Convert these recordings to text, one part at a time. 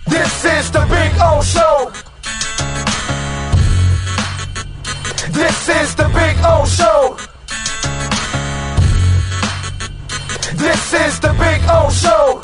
This is the Big O Show. This is the Big O Show. This is the Big O Show.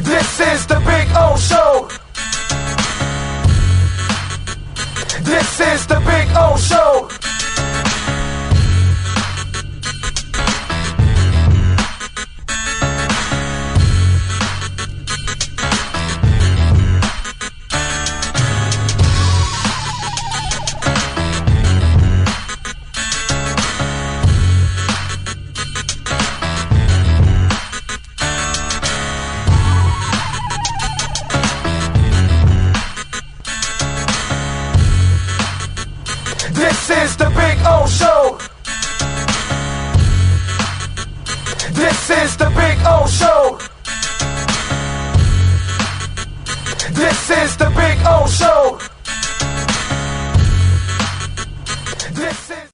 This is the Big O Show. This is the Big O Show. This is the Big O Show. This is the Big O Show. This is the Big O Show. This is...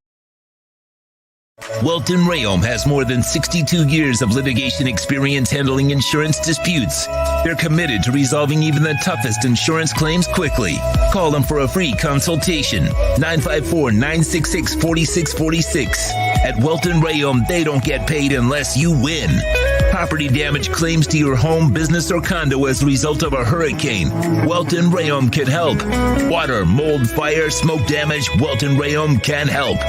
Welton Rayom has more than 62 years of litigation experience handling insurance disputes. They're committed to resolving even the toughest insurance claims quickly. Call them for a free consultation. 954-966-4646. At Welton Rayom, they don't get paid unless you win. Property damage claims to your home, business, or condo as a result of a hurricane. Welton Rayom can help. Water, mold, fire, smoke damage, Welton Rayom can help.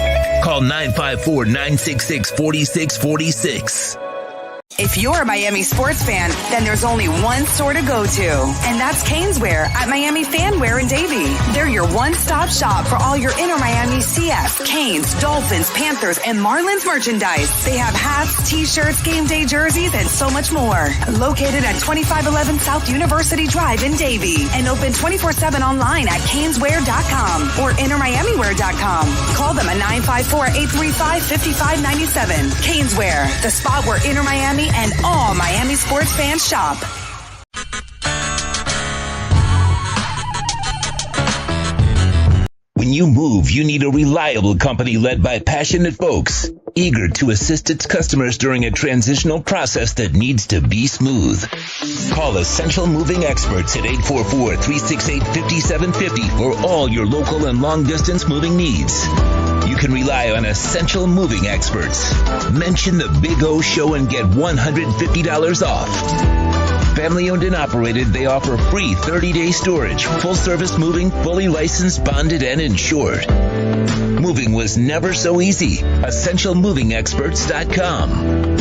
Call 954-966-4646. If you're a Miami sports fan, then there's only one store to go to, and that's Caneswear at Miami Fanwear in Davie. They're your one-stop shop for all your Inter Miami CF, Canes, Dolphins, Panthers, and Marlins merchandise. They have hats, t-shirts, game day jerseys, and so much more. Located at 2511 South University Drive in Davie, and open 24/7 online at caneswear.com or intermiamiwear.com. Call them at 954-835-5597. Caneswear, the spot where Inter Miami and all Miami sports fans shop. When you move, you need a reliable company led by passionate folks, eager to assist its customers during a transitional process that needs to be smooth. Call Essential Moving Experts at 844-368-5750 for all your local and long-distance moving needs. You can rely on Essential Moving Experts. Mention the Big O Show and get $150 off. Family owned and operated, they offer free 30-day storage, full-service moving, fully licensed, bonded, and insured. Moving was never so easy. EssentialMovingExperts.com.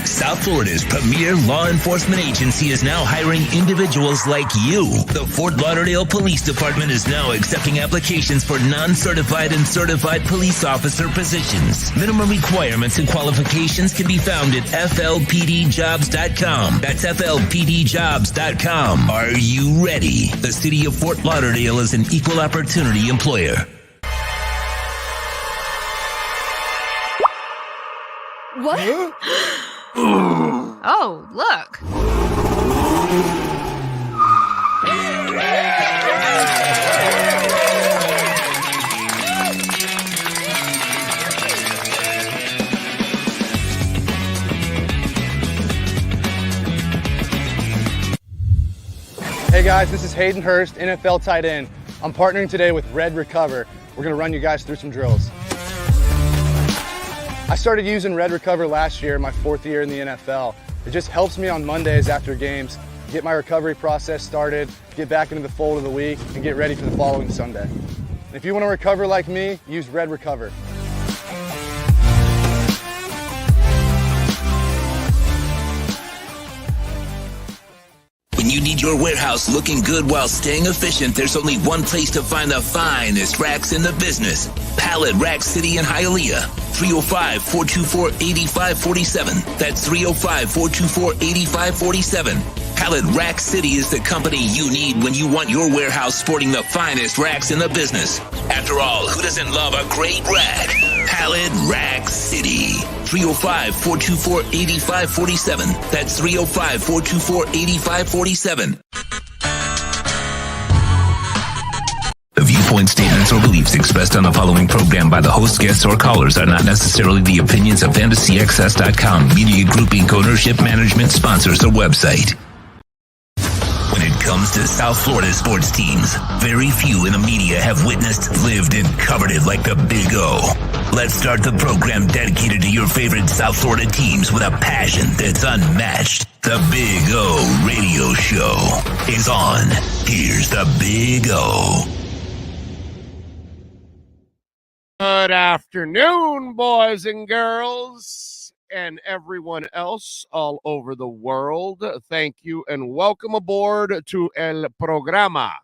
South Florida's premier law enforcement agency is now hiring individuals like you. The Fort Lauderdale Police Department is now accepting applications for non-certified and certified police officer positions. Minimum requirements and qualifications can be found at FLPDjobs.com. That's FLPDjobs.com. Are you ready? The city of Fort Lauderdale is an equal opportunity employer. What? Oh, look. Hey guys, this is Hayden Hurst, NFL tight end. I'm partnering today with Red Recover. We're gonna run you guys through some drills. I started using Red Recover last year, my 4th year in the NFL. It just helps me on Mondays after games, get my recovery process started, get back into the fold of the week, and get ready for the following Sunday. And if you want to recover like me, use Red Recover. When you need your warehouse looking good while staying efficient, there's only one place to find the finest racks in the business. Pallet Rack City in Hialeah. 305-424-8547. That's 305-424-8547. Pallet Rack City is the company you need when you want your warehouse sporting the finest racks in the business. After all, who doesn't love a great rack? Salad Rack City. 305-424-8547. That's 305-424-8547. The viewpoint statements or beliefs expressed on the following program by the host, guests, or callers are not necessarily the opinions of FantasyXS.com, Media Group Inc. ownership, management, sponsors, or website. When it comes to South Florida sports teams, very few in the media have witnessed, lived, and covered it like the Big O. Let's start the program dedicated to your favorite South Florida teams with a passion that's unmatched. The Big O Radio Show is on. Here's the Big O. Good afternoon, boys and girls, and everyone else all over the world. Thank you and welcome aboard to El Programa.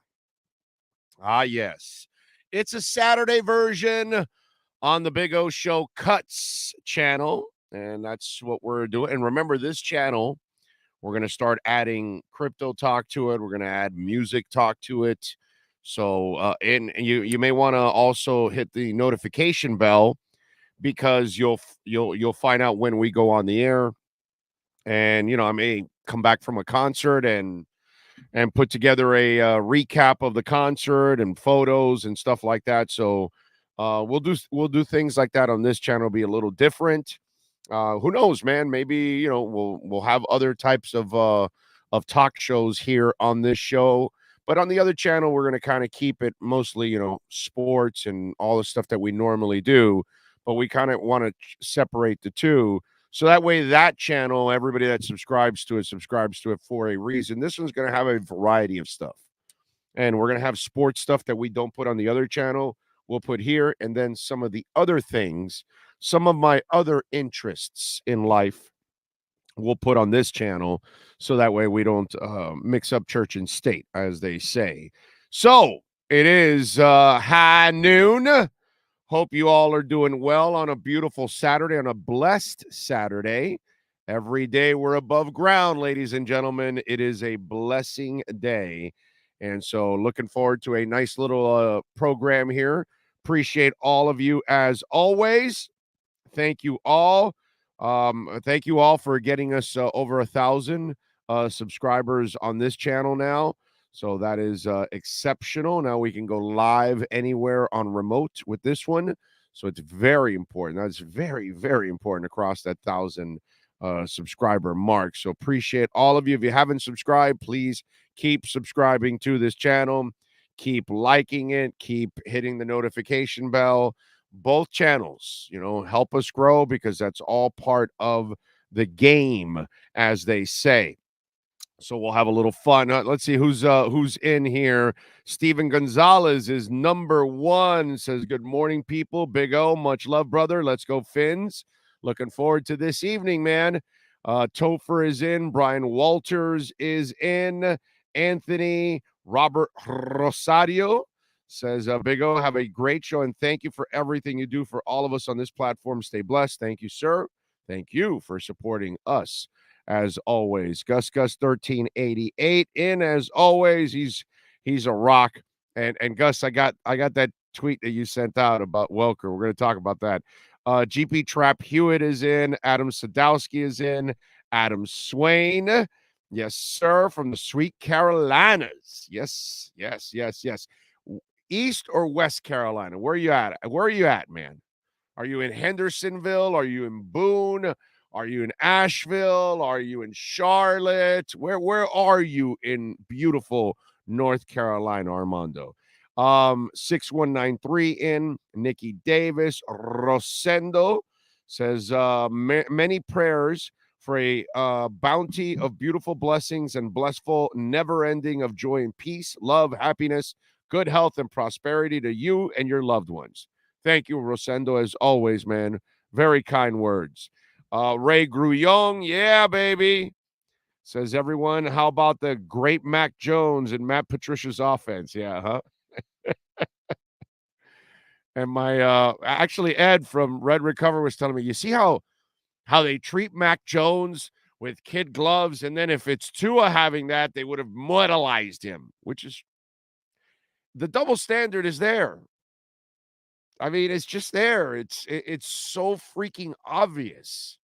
Ah, yes. It's a Saturday version on the Big O Show Cuts channel, and that's what we're doing. And remember, this channel, we're going to start adding crypto talk to it. We're going to add music talk to it. So, and you may want to also hit the notification bell because you'll find out when we go on the air. And I may come back from a concert and put together a recap of the concert and photos and stuff like that. So, we'll do things like that on this channel. Be a little different. Who knows, man? Maybe we'll have other types of talk shows here on this show. But on the other channel, we're going to kind of keep it mostly, sports and all the stuff that we normally do. But we kind of want to separate the two. So that way, that channel, everybody that subscribes to it for a reason. This one's going to have a variety of stuff. And we're going to have sports stuff that we don't put on the other channel. We'll put here. And then some of the other things, some of my other interests in life, we'll put on this channel, so that way we don't mix up church and state, as they say. So it is high noon. Hope you all are doing well on a beautiful Saturday, on a blessed Saturday. Every day we're above ground, ladies and gentlemen. It is a blessing day. And so looking forward to a nice little program here. Appreciate all of you as always. Thank you all. Thank you all for getting us over 1,000 subscribers on this channel now. So that is exceptional. Now we can go live anywhere on remote with this one. So it's very important. That's very, very important to cross that 1,000 subscriber mark. So appreciate all of you. If you haven't subscribed, please keep subscribing to this channel. Keep liking it. Keep hitting the notification bell. Both channels, help us grow, because that's all part of the game, as they say. So we'll have a little fun. Let's see who's in here. Steven Gonzalez is number one. Says, good morning, people. Big O, much love, brother. Let's go, Finns. Looking forward to this evening, man. Topher is in. Brian Walters is in. Anthony Robert Rosario says, Big O, have a great show, and thank you for everything you do for all of us on this platform. Stay blessed. Thank you, sir. Thank you for supporting us, as always. Gus 1388 in, as always. He's a rock. And Gus, I got that tweet that you sent out about Welker. We're going to talk about that. GP Trap Hewitt is in. Adam Sadowski is in. Adam Swain. Yes, sir, from the Sweet Carolinas. Yes. East or West Carolina? Where are you at? Where are you at, man? Are you in Hendersonville? Are you in Boone? Are you in Asheville? Are you in Charlotte? Where are you in beautiful North Carolina, Armando? 6193 in. Nikki Davis. Rosendo says, many prayers for a bounty of beautiful blessings and blissful never-ending of joy and peace, love, happiness, good health, and prosperity to you and your loved ones. Thank you, Rosendo, as always, man. Very kind words. Ray Grullon, yeah, baby. Says, everyone, how about the great Mac Jones and Matt Patricia's offense? Yeah, huh? And my actually Ed from Red Recover was telling me, you see how they treat Mac Jones with kid gloves, and then if it's Tua having that, they would have mortalized him, which is the double standard is there. I mean, it's just there. It's so freaking obvious.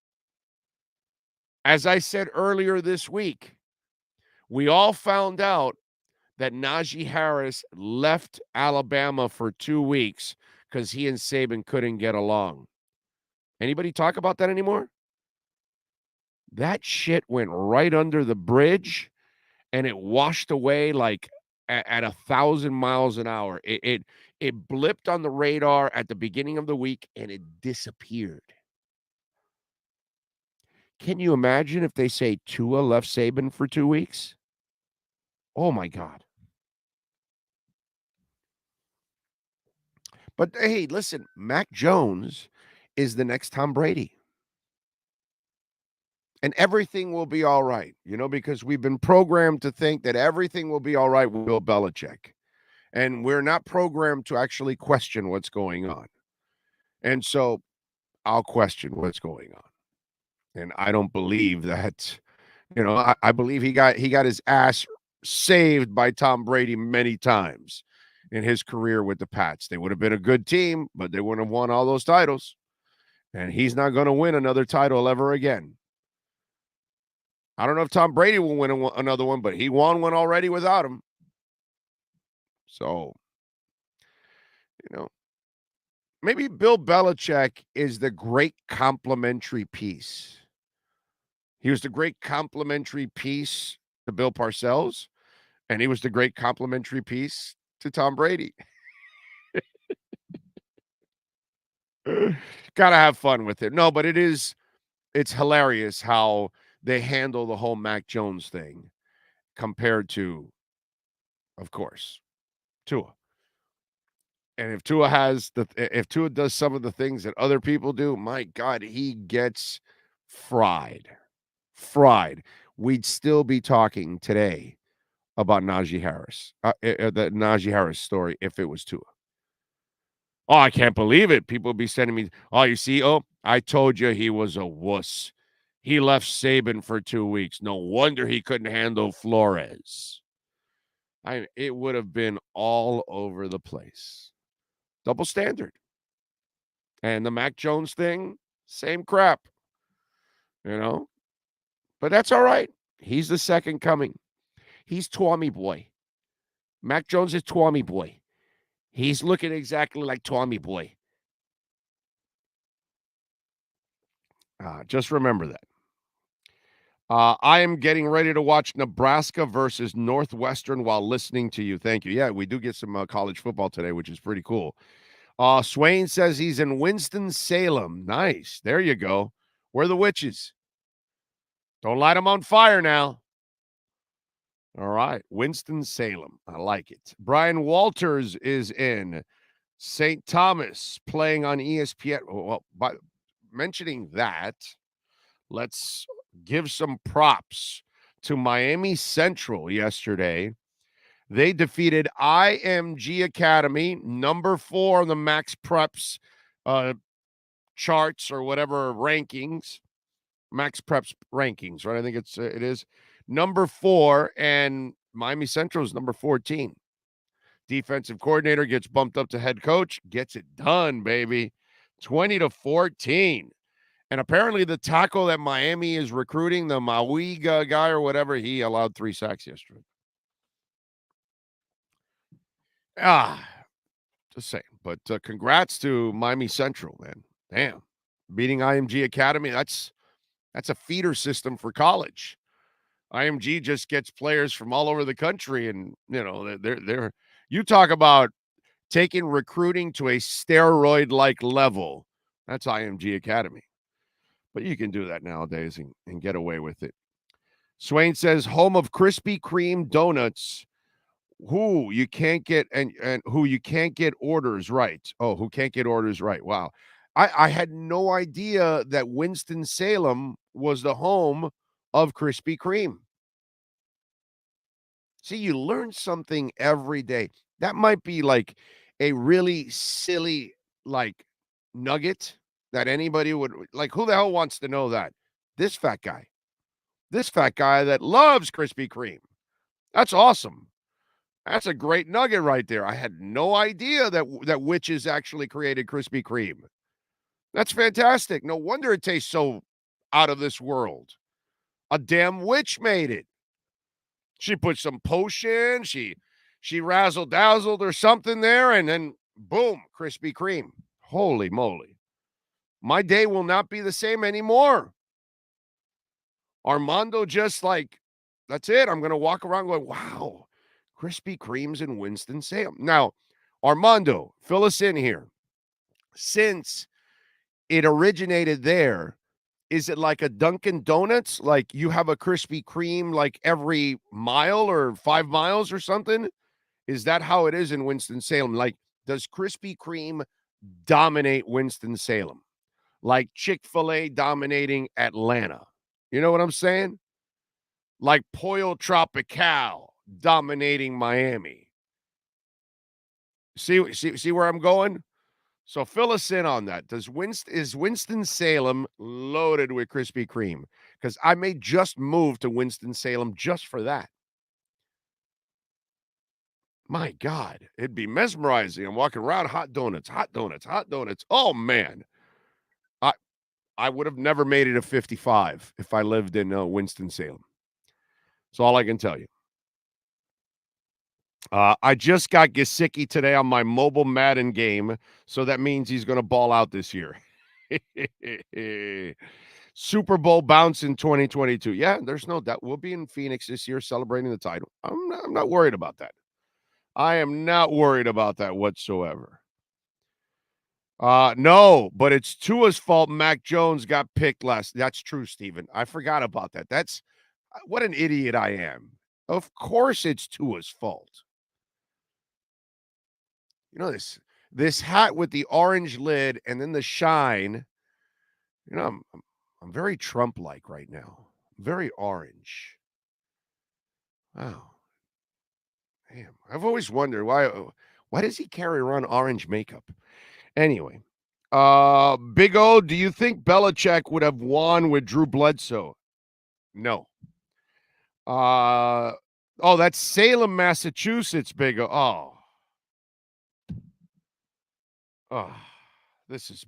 As I said earlier this week, we all found out that Najee Harris left Alabama for 2 weeks because he and Saban couldn't get along. Anybody talk about that anymore? That shit went right under the bridge, and it washed away like at 1,000 miles an hour. It blipped on the radar at the beginning of the week, and it disappeared. Can you imagine if they say Tua left Saban for 2 weeks? Oh, my God. But, hey, listen, Mac Jones is the next Tom Brady. And everything will be all right, because we've been programmed to think that everything will be all right with Bill Belichick. And we're not programmed to actually question what's going on. And so I'll question what's going on. And I don't believe that, I believe he got his ass saved by Tom Brady many times in his career with the Pats. They would have been a good team, but they wouldn't have won all those titles. And he's not going to win another title ever again. I don't know if Tom Brady will win another one, but he won one already without him. So, maybe Bill Belichick is the great complementary piece. He was the great complementary piece to Bill Parcells, and he was the great complementary piece to Tom Brady. Gotta have fun with it. No, but it's hilarious how they handle the whole Mac Jones thing compared to, of course, Tua. And if Tua does some of the things that other people do, my God, he gets fried. We'd still be talking today about Najee Harris, the Najee Harris story, if it was Tua. Oh, I can't believe it. People would be sending me, oh, you see, I told you he was a wuss. He left Saban for 2 weeks. No wonder he couldn't handle Flores. It would have been all over the place. Double standard. And the Mac Jones thing, same crap. But that's all right. He's the second coming. He's Tommy Boy. Mac Jones is Tommy Boy. He's looking exactly like Tommy Boy. Just remember that. I am getting ready to watch Nebraska versus Northwestern while listening to you. Thank you. Yeah, we do get some college football today, which is pretty cool. Swain says he's in Winston-Salem. Nice. There you go. Where are the witches? Don't light them on fire now. All right. Winston-Salem. I like it. Brian Walters is in St. Thomas playing on ESPN. Well, by mentioning that, let's give some props to Miami Central yesterday. They defeated IMG Academy, number 4 on the Max Preps charts or whatever rankings. Max Preps rankings, right? I think it is number 4, and Miami Central is number 14. Defensive coordinator gets bumped up to head coach, gets it done, baby. 20-14. And apparently the tackle that Miami is recruiting, the Mawiga guy or whatever, he allowed 3 sacks yesterday. Just saying. But congrats to Miami Central, man. Damn. Beating IMG Academy, that's a feeder system for college. IMG just gets players from all over the country, and they're you talk about taking recruiting to a steroid-like level. That's IMG Academy. But you can do that nowadays and get away with it. Swain says, home of Krispy Kreme donuts. Who you can't get and who you can't get orders right. Oh, who can't get orders right. Wow. I had no idea that Winston-Salem was the home of Krispy Kreme. See, you learn something every day. That might be like a really silly nugget that anybody would who the hell wants to know that? This fat guy that loves Krispy Kreme. That's awesome. That's a great nugget right there. I had no idea that witches actually created Krispy Kreme. That's fantastic. No wonder it tastes so out of this world. A damn witch made it. She put some potion, she razzle dazzled or something there, and then boom, Krispy Kreme. Holy moly. My day will not be the same anymore. Armando just like, that's it. I'm gonna walk around going, wow, Krispy Kreme's in Winston-Salem. Now, Armando, fill us in here. Since it originated there, is it like a Dunkin' Donuts? Like you have a Krispy Kreme like every mile or 5 miles or something? Is that how it is in Winston-Salem? Like, does Krispy Kreme dominate Winston-Salem? Like Chick-fil-A dominating Atlanta? You know what I'm saying? Like Pollo Tropical dominating Miami. See where I'm going? So fill us in on that. Is Winston-Salem loaded with Krispy Kreme? Because I may just move to Winston-Salem just for that. My God, it'd be mesmerizing. I'm walking around, hot donuts, hot donuts, hot donuts. Oh man, I would have never made it a 55 if I lived in Winston-Salem. That's all I can tell you. I just got Gesicki today on my mobile Madden game, so that means he's going to ball out this year. Super Bowl bounce in 2022. Yeah, there's no doubt. We'll be in Phoenix this year celebrating the title. I'm not worried about that. I am not worried about that whatsoever. No, but it's Tua's fault Mac Jones got picked last. That's true, Steven. I forgot about that. That's what an idiot I am. Of course it's Tua's fault. You know, this hat with the orange lid and then the shine. You know, I'm very Trump-like right now. Very orange. Wow. Damn. I've always wondered why does he carry around orange makeup? Anyway, Big O, do you think Belichick would have won with Drew Bledsoe? No. That's Salem, Massachusetts, Big O. This is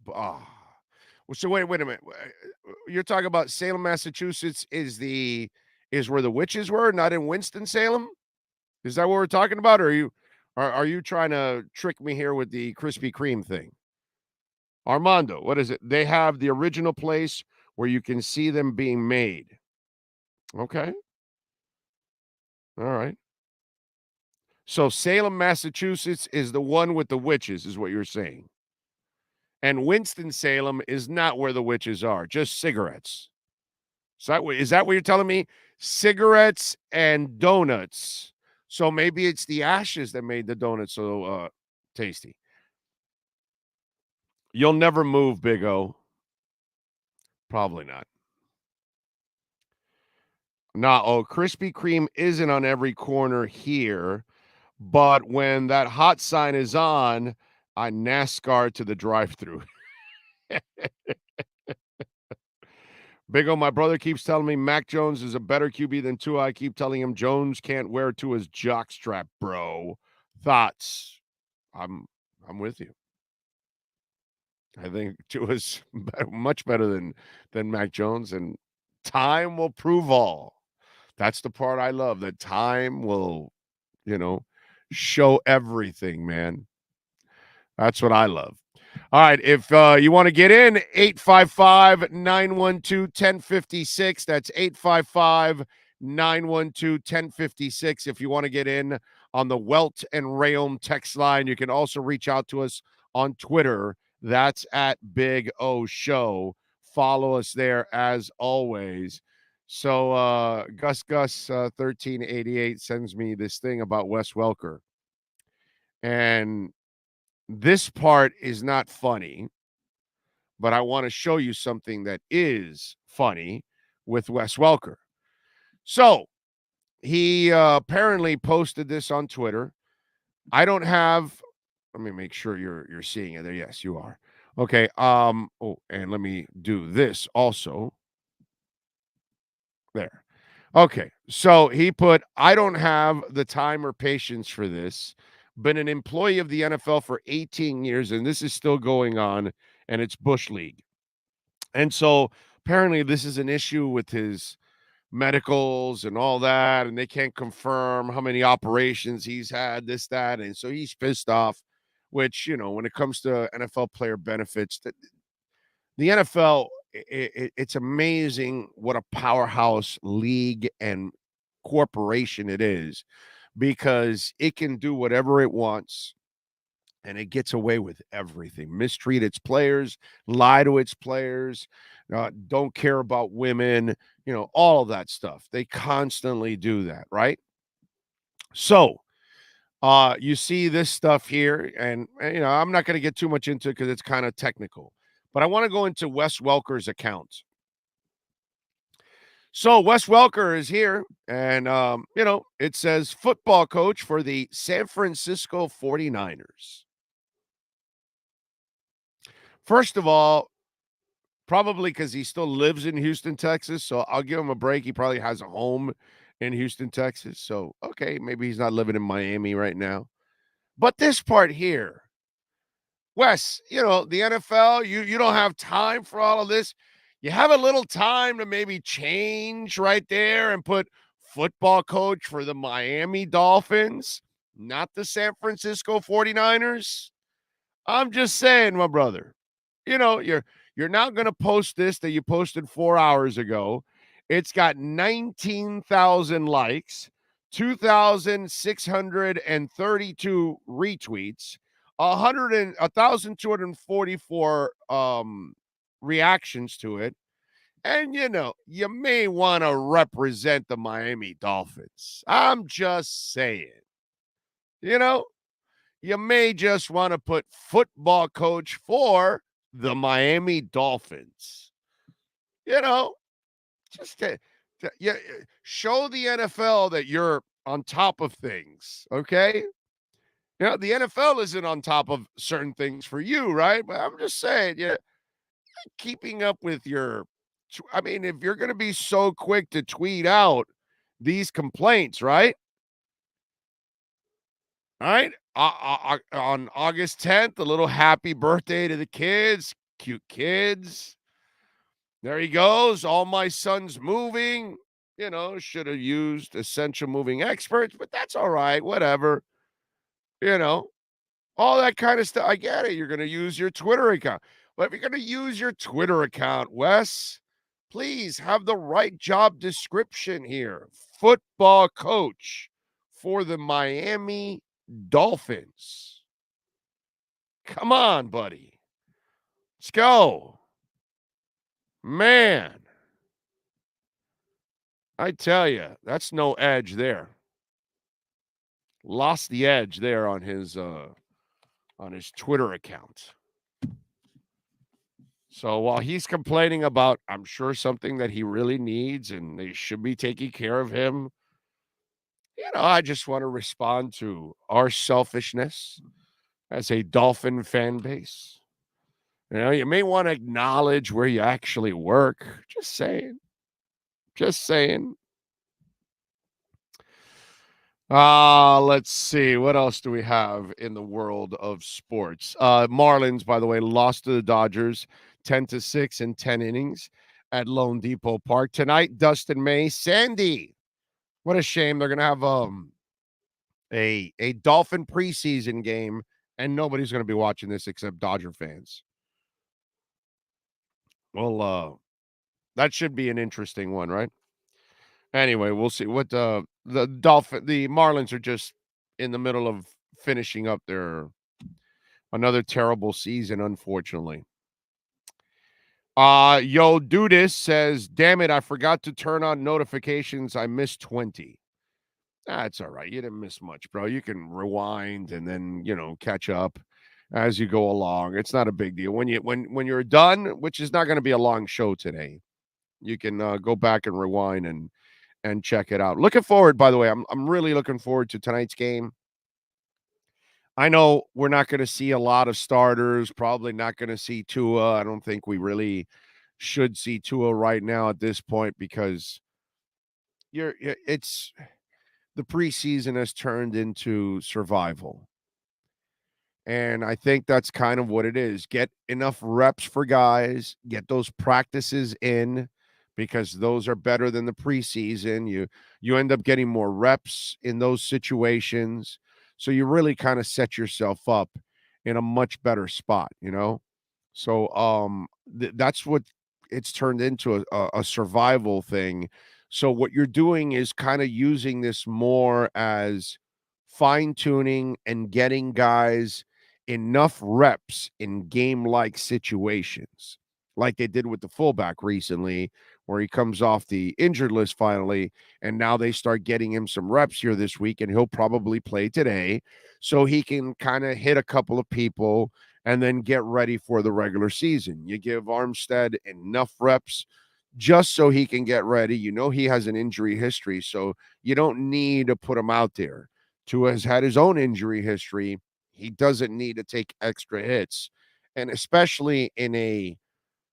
So wait a minute. You're talking about Salem, Massachusetts is where the witches were, not in Winston-Salem? Is that what we're talking about? Or are you trying to trick me here with the Krispy Kreme thing? Armando, what is it? They have the original place where you can see them being made. Okay. All right. So Salem, Massachusetts is the one with the witches, is what you're saying. And Winston-Salem is not where the witches are, just cigarettes. Is that what you're telling me? Cigarettes and donuts. So maybe it's the ashes that made the donuts so tasty. You'll never move, Big O. Probably not. Krispy Kreme isn't on every corner here, but when that hot sign is on, I NASCAR to the drive-thru. Big O, my brother keeps telling me Mac Jones is a better QB than Tua. I keep telling him Jones can't wear Tua's jockstrap, bro. Thoughts? I'm with you. I think Tua's much better than Mac Jones, and time will prove all. That's the part I love, that time will, show everything, man. That's what I love. All right, if you want to get in, 855-912-1056. That's 855-912-1056. If you want to get in on the Welt and Rayom text line, you can also reach out to us on Twitter. That's at Big O Show. Follow us there as always. So Gus 1388 sends me this thing about Wes Welker. And this part is not funny, but I want to show you something that is funny with Wes Welker. So he apparently posted this on Twitter. I don't have. Let me make sure you're seeing it there. Yes, you are. Okay. And let me do this also. There. Okay, so he put, I don't have the time or patience for this. Been an employee of the NFL for 18 years, and this is still going on, and it's Bush League. And so apparently this is an issue with his medicals and all that, and they can't confirm how many operations he's had, this, that. And so he's pissed off, which, when it comes to NFL player benefits, the NFL, it's amazing what a powerhouse league and corporation it is, because it can do whatever it wants and it gets away with everything. Mistreat its players, lie to its players, don't care about women, all of that stuff. They constantly do that, right? So, you see this stuff here, and I'm not going to get too much into it because it's kind of technical, but I want to go into Wes Welker's account. So Wes Welker is here, and it says football coach for the San Francisco 49ers. First of all, probably because he still lives in Houston, Texas, so I'll give him a break. He probably has a home in Houston, Texas. So, okay, maybe he's not living in Miami right now. But this part here, Wes, the NFL, you don't have time for all of this. You have a little time to maybe change right there and put football coach for the Miami Dolphins, not the San Francisco 49ers. I'm just saying, my brother. You're not going to post this that you posted 4 hours ago. It's got 19,000 likes, 2,632 retweets, 1,244 reactions to it. And you may want to represent the Miami Dolphins. I'm just saying. You may just want to put football coach for the Miami Dolphins. Just show the NFL that you're on top of things, okay? The NFL isn't on top of certain things for you, right? But I'm just saying, keeping up with if you're going to be so quick to tweet out these complaints, right? All right. On August 10th, a little happy birthday to the kids. Cute kids. There he goes. All my sons moving. Should have used essential moving experts, but that's all right. Whatever. All that kind of stuff. I get it. You're going to use your Twitter account. But if you're going to use your Twitter account, Wes, please have the right job description here. Football coach for the Miami Dolphins. Come on, buddy. Let's go. Man. I tell you, that's no edge there. Lost the edge there on his Twitter account. So while he's complaining about, I'm sure, something that he really needs and they should be taking care of him, I just want to respond to our selfishness as a Dolphin fan base. You may want to acknowledge where you actually work. Just saying. Just saying. Let's see. What else do we have in the world of sports? Marlins, by the way, lost to the Dodgers 10-6 in 10 innings at Lone Depot Park. Tonight, Dustin May, Sandy. What a shame. They're going to have a Dolphin preseason game, and nobody's going to be watching this except Dodger fans. Well, that should be an interesting one, right? Anyway, we'll see what the Marlins are just in the middle of finishing up their another terrible season, unfortunately. Yo Dudis says, damn it, I forgot to turn on notifications. I missed 20. That's all right. You didn't miss much, bro. You can rewind and then, catch up as you go along. It's not a big deal. When you're done, which is not going to be a long show today, you can go back and rewind and check it out. Looking forward, by the way, I'm really looking forward to tonight's game. I know we're not going to see a lot of starters, probably not going to see Tua. I don't think we really should see Tua right now at this point because it's the preseason has turned into survival. And I think that's kind of what it is. Get enough reps for guys, get those practices in because those are better than the preseason. You end up getting more reps in those situations. So you really kind of set yourself up in a much better spot, you know? So that's what it's turned into a survival thing. So what you're doing is kind of using this more as fine tuning and getting guys enough reps in game like situations, like they did with the fullback recently, where he comes off the injured list finally. And now they start getting him some reps here this week, and he'll probably play today. So he can kind of hit a couple of people and then get ready for the regular season. You give Armstead enough reps just so he can get ready. You know, he has an injury history, so you don't need to put him out there. Tua has had his own injury history. He doesn't need to take extra hits. And especially in a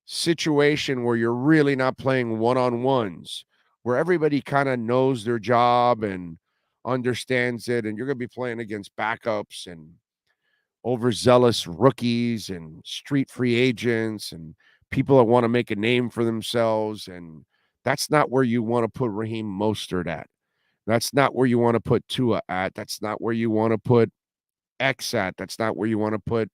situation where you're really not playing one-on-ones, where everybody kind of knows their job and understands it, and you're going to be playing against backups and overzealous rookies and street free agents and people that want to make a name for themselves. And that's not where you want to put Raheem Mostert at. That's not where you want to put Tua at. That's not where you want to put X at. That's not where you want to put,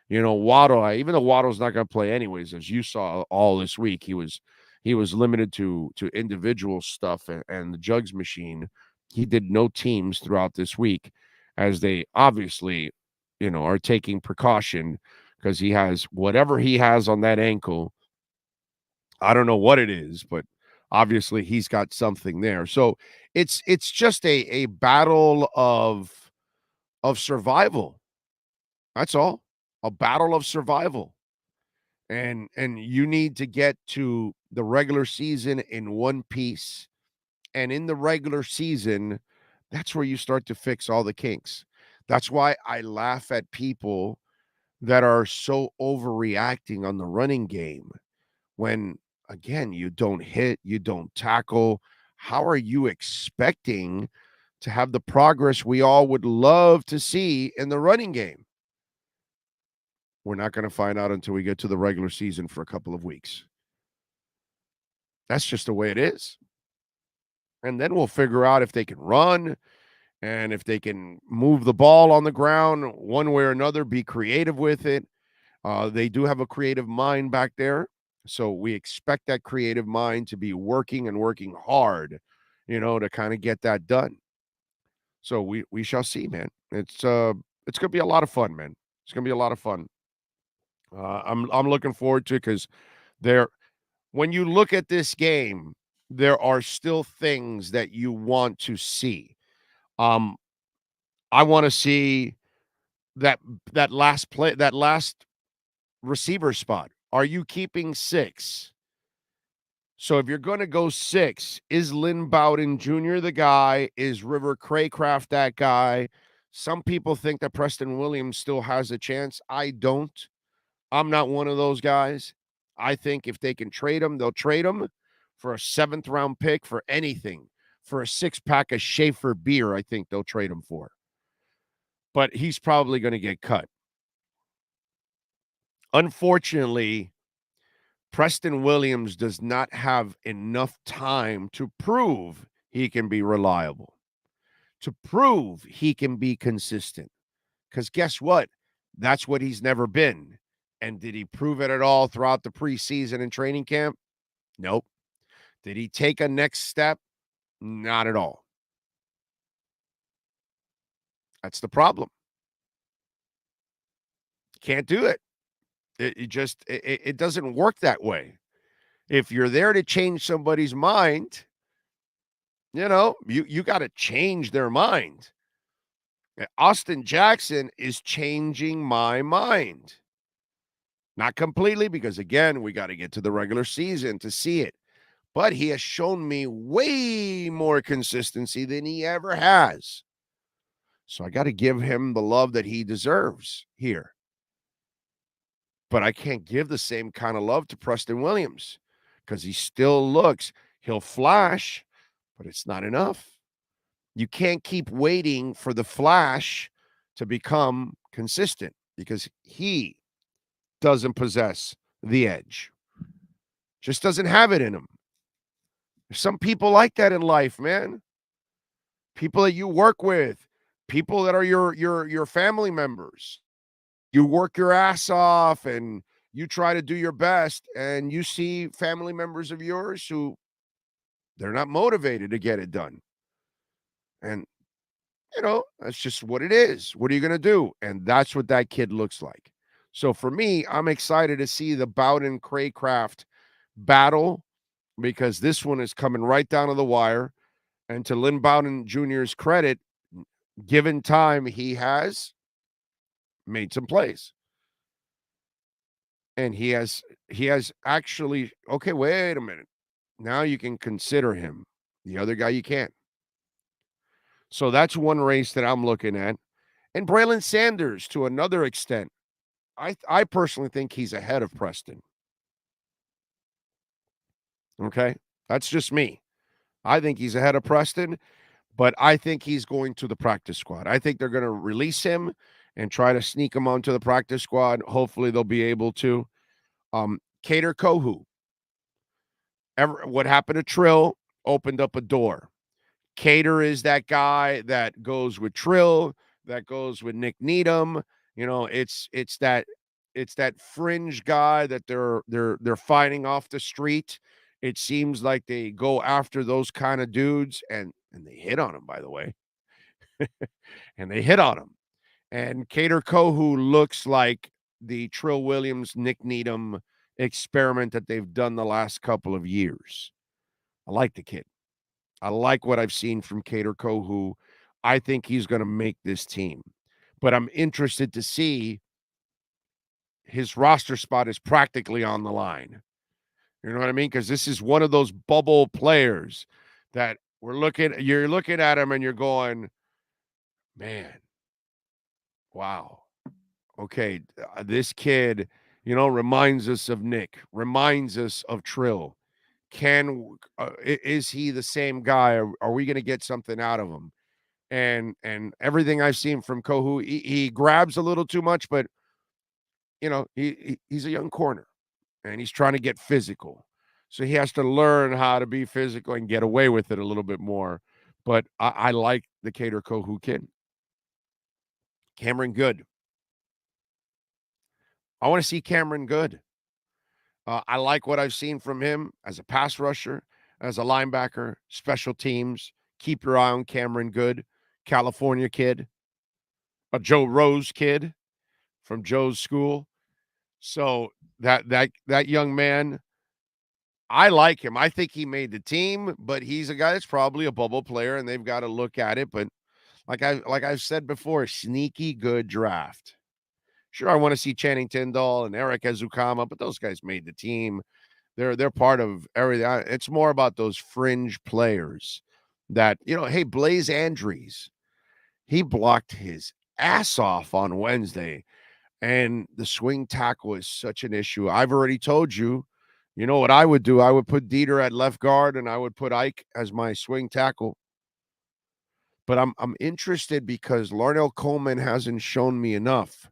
Waddle at. Even though Waddle's not going to play anyways, as you saw all this week, he was limited to individual stuff and the jugs machine. He did no teams throughout this week, as they obviously, are taking precaution because he has whatever he has on that ankle. I don't know what it is, but obviously he's got something there. So it's just a battle of survival. That's all. A battle of survival. And you need to get to the regular season in one piece. And in the regular season, that's where you start to fix all the kinks. That's why I laugh at people that are so overreacting on the running game when, again, you don't hit, you don't tackle. How are you expecting to have the progress we all would love to see in the running game? We're not going to find out until we get to the regular season for a couple of weeks. That's just the way it is. And then we'll figure out if they can run and if they can move the ball on the ground one way or another, be creative with it. They do have a creative mind back there. So we expect that creative mind to be working and working hard, to kind of get that done. So we shall see, man. It's going to be a lot of fun, man. It's going to be a lot of fun. I'm looking forward to it because when you look at this game, there are still things that you want to see. I want to see that last play, that last receiver spot. Are you keeping 6? So if you're going to go 6, is Lynn Bowden Jr. the guy? Is River Craycraft that guy? Some people think that Preston Williams still has a chance. I don't. I'm not one of those guys. I think if they can trade him, they'll trade him for a 7th-round pick, for anything. For a 6-pack of Schaefer beer, I think they'll trade him for. But he's probably going to get cut. Unfortunately, Preston Williams does not have enough time to prove he can be reliable, to prove he can be consistent. Because guess what? That's what he's never been. And did he prove it at all throughout the preseason and training camp? Nope. Did he take a next step? Not at all. That's the problem. Can't do it. It doesn't work that way. If you're there to change somebody's mind, you got to change their mind. Austin Jackson is changing my mind. Not completely, because, again, we got to get to the regular season to see it. But he has shown me way more consistency than he ever has. So I got to give him the love that he deserves here. But I can't give the same kind of love to Preston Williams because he still he'll flash, but it's not enough. You can't keep waiting for the flash to become consistent because he doesn't possess the edge. Just doesn't have it in him. There's some people like that in life, man. People that you work with, people that are your family members. You work your ass off and you try to do your best, and you see family members of yours who they're not motivated to get it done. And that's just what it is. What are you going to do? And that's what that kid looks like. So for me, I'm excited to see the Bowden Craycraft battle because this one is coming right down to the wire. And to Lynn Bowden Jr.'s credit, given time, he has made some plays. And he has actually, okay, wait a minute. Now you can consider him. The other guy you can't. So that's one race that I'm looking at. And Braylon Sanders, to another extent, I personally think he's ahead of Preston. Okay? That's just me. I think he's ahead of Preston, but I think he's going to the practice squad. I think they're going to release him and try to sneak him onto the practice squad. Hopefully they'll be able to. Cater Kohu. What happened to Trill opened up a door. Cater is that guy that goes with Trill, that goes with Nick Needham. It's that fringe guy that they're fighting off the street. It seems like they go after those kind of dudes, and they hit on him, by the way. And they hit on him. And Cater Kohu looks like the Trill Williams, Nick Needham experiment that they've done the last couple of years. I like the kid. I like what I've seen from Cater Kohu. I think he's going to make this team. But I'm interested to see his roster spot is practically on the line. You know what I mean? Because this is one of those bubble players that you're looking at him and you're going, man, wow. Okay, this kid, reminds us of Nick, reminds us of Trill. Is he the same guy? Are we going to get something out of him? And everything I've seen from Kohu, he grabs a little too much, but he's a young corner and he's trying to get physical. So he has to learn how to be physical and get away with it a little bit more. But I like the Cater Kohu kid. Cameron Good. I want to see Cameron Good. I like what I've seen from him as a pass rusher, as a linebacker, special teams. Keep your eye on Cameron Good, California kid, a Joe Rose kid from Joe's school. So that young man, I like him. I think he made the team, but he's a guy that's probably a bubble player, and they've got to look at it. But like I've said before, sneaky good draft. Sure, I want to see Channing Tindall and Eric Ezukama, but those guys made the team. They're part of everything. It's more about those fringe players that, hey, Blaze Andrews, he blocked his ass off on Wednesday, and the swing tackle is such an issue. I've already told you, what I would do? I would put Dieter at left guard, and I would put Ike as my swing tackle. But I'm interested because Larnell Coleman hasn't shown me enough.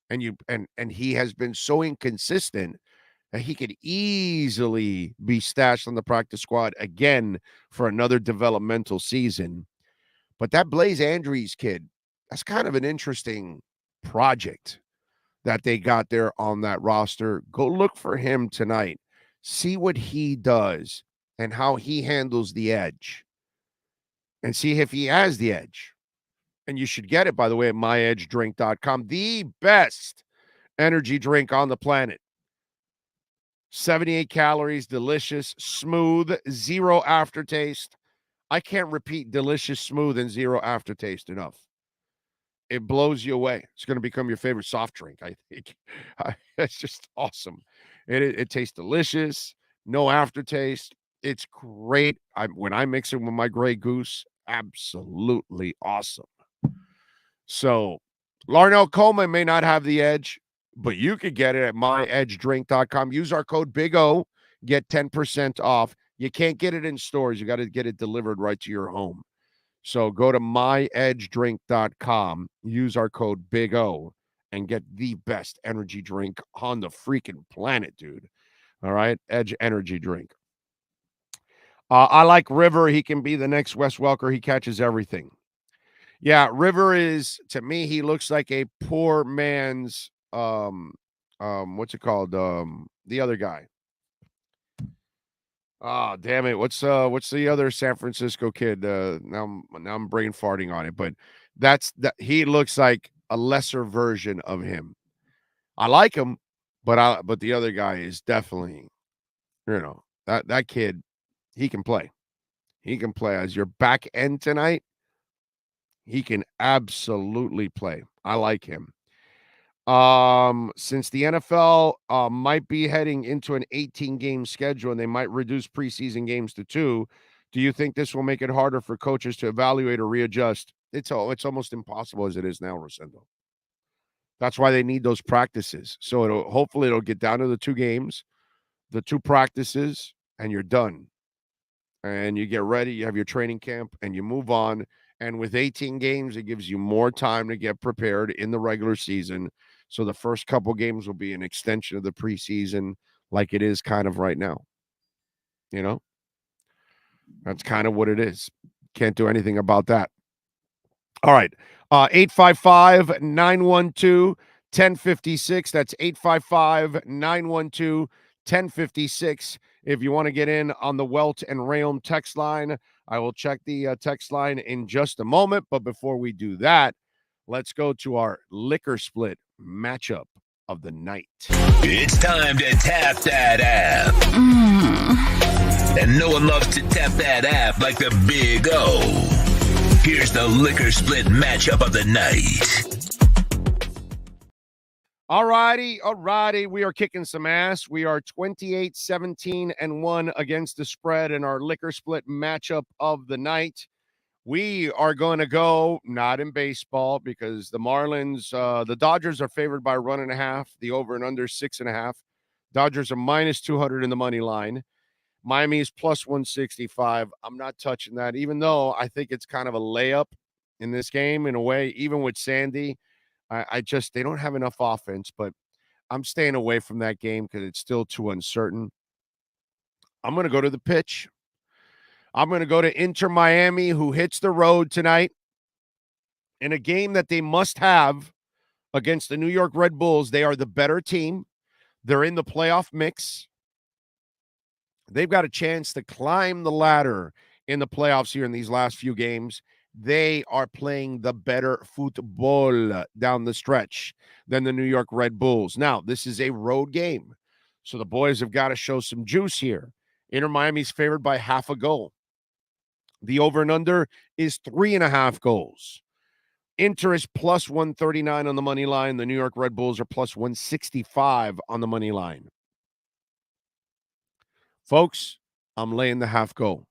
And he has been so inconsistent that he could easily be stashed on the practice squad again for another developmental season. But that Blaze Andrews kid, that's kind of an interesting project that they got there on that roster. Go look for him tonight. See what he does and how he handles the edge. And see if he has the edge. And you should get it, by the way, at myedgedrink.com. The best energy drink on the planet. 78 calories, delicious, smooth, zero aftertaste. I can't repeat delicious, smooth, and zero aftertaste enough. It blows you away. It's going to become your favorite soft drink, I think. It's just awesome. It tastes delicious, no aftertaste. It's great. When I mix it with my Grey Goose, absolutely awesome. So Larnell Coleman may not have the edge, but you could get it at myedgedrink.com. Use our code BIG O, get 10% off. You can't get it in stores. You got to get it delivered right to your home. So go to myedgedrink.com, use our code Big O, and get the best energy drink on the freaking planet, dude. All right? Edge energy drink. I like River. He can be the next Wes Welker. He catches everything. Yeah, River is, to me, he looks like a poor man's, what's it called? The other guy. Oh, damn it. What's the other San Francisco kid? Now I'm brain farting on it, but he looks like a lesser version of him. I like him, but the other guy is definitely, that kid, he can play. He can play as your back end tonight. He can absolutely play. I like him. Since the NFL might be heading into an 18-game schedule and they might reduce preseason games to 2, do you think this will make it harder for coaches to evaluate or readjust? It's almost impossible as it is now, Rosendo. That's why they need those practices. So hopefully it'll get down to the 2 games, the 2 practices, and you're done. And you get ready, you have your training camp, and you move on. And with 18 games, it gives you more time to get prepared in the regular season. So the first couple games will be an extension of the preseason like it is kind of right now. That's kind of what it is. Can't do anything about that. All right. 855-912-1056. That's 855-912-1056. If you want to get in on the Welt and Realm text line, I will check the text line in just a moment. But before we do that, let's go to our liquor split matchup of the night. It's time to tap that app. And no one loves to tap that app like the Big O. Here's the liquor split matchup of the night. All righty. We are kicking some ass. We are 28-17-1 against the spread in our liquor split matchup of the night. We are going to go not in baseball because the Marlins, the Dodgers are favored by 1.5. The over and under 6.5. Dodgers are minus 200 in the money line. Miami is plus 165. I'm not touching that, even though I think it's kind of a layup in this game in a way, even with Sandy. They don't have enough offense, but I'm staying away from that game because it's still too uncertain. I'm going to go to the pitch. I'm going to go to Inter Miami, who hits the road tonight in a game that they must have against the New York Red Bulls. They are the better team. They're in the playoff mix. They've got a chance to climb the ladder in the playoffs here in these last few games. They are playing the better football down the stretch than the New York Red Bulls. Now, this is a road game, so the boys have got to show some juice here. Inter Miami's favored by 0.5 goal. The over and under is 3.5 goals. Inter is plus 139 on the money line. The New York Red Bulls are plus 165 on the money line. Folks, I'm laying the 0.5 goal.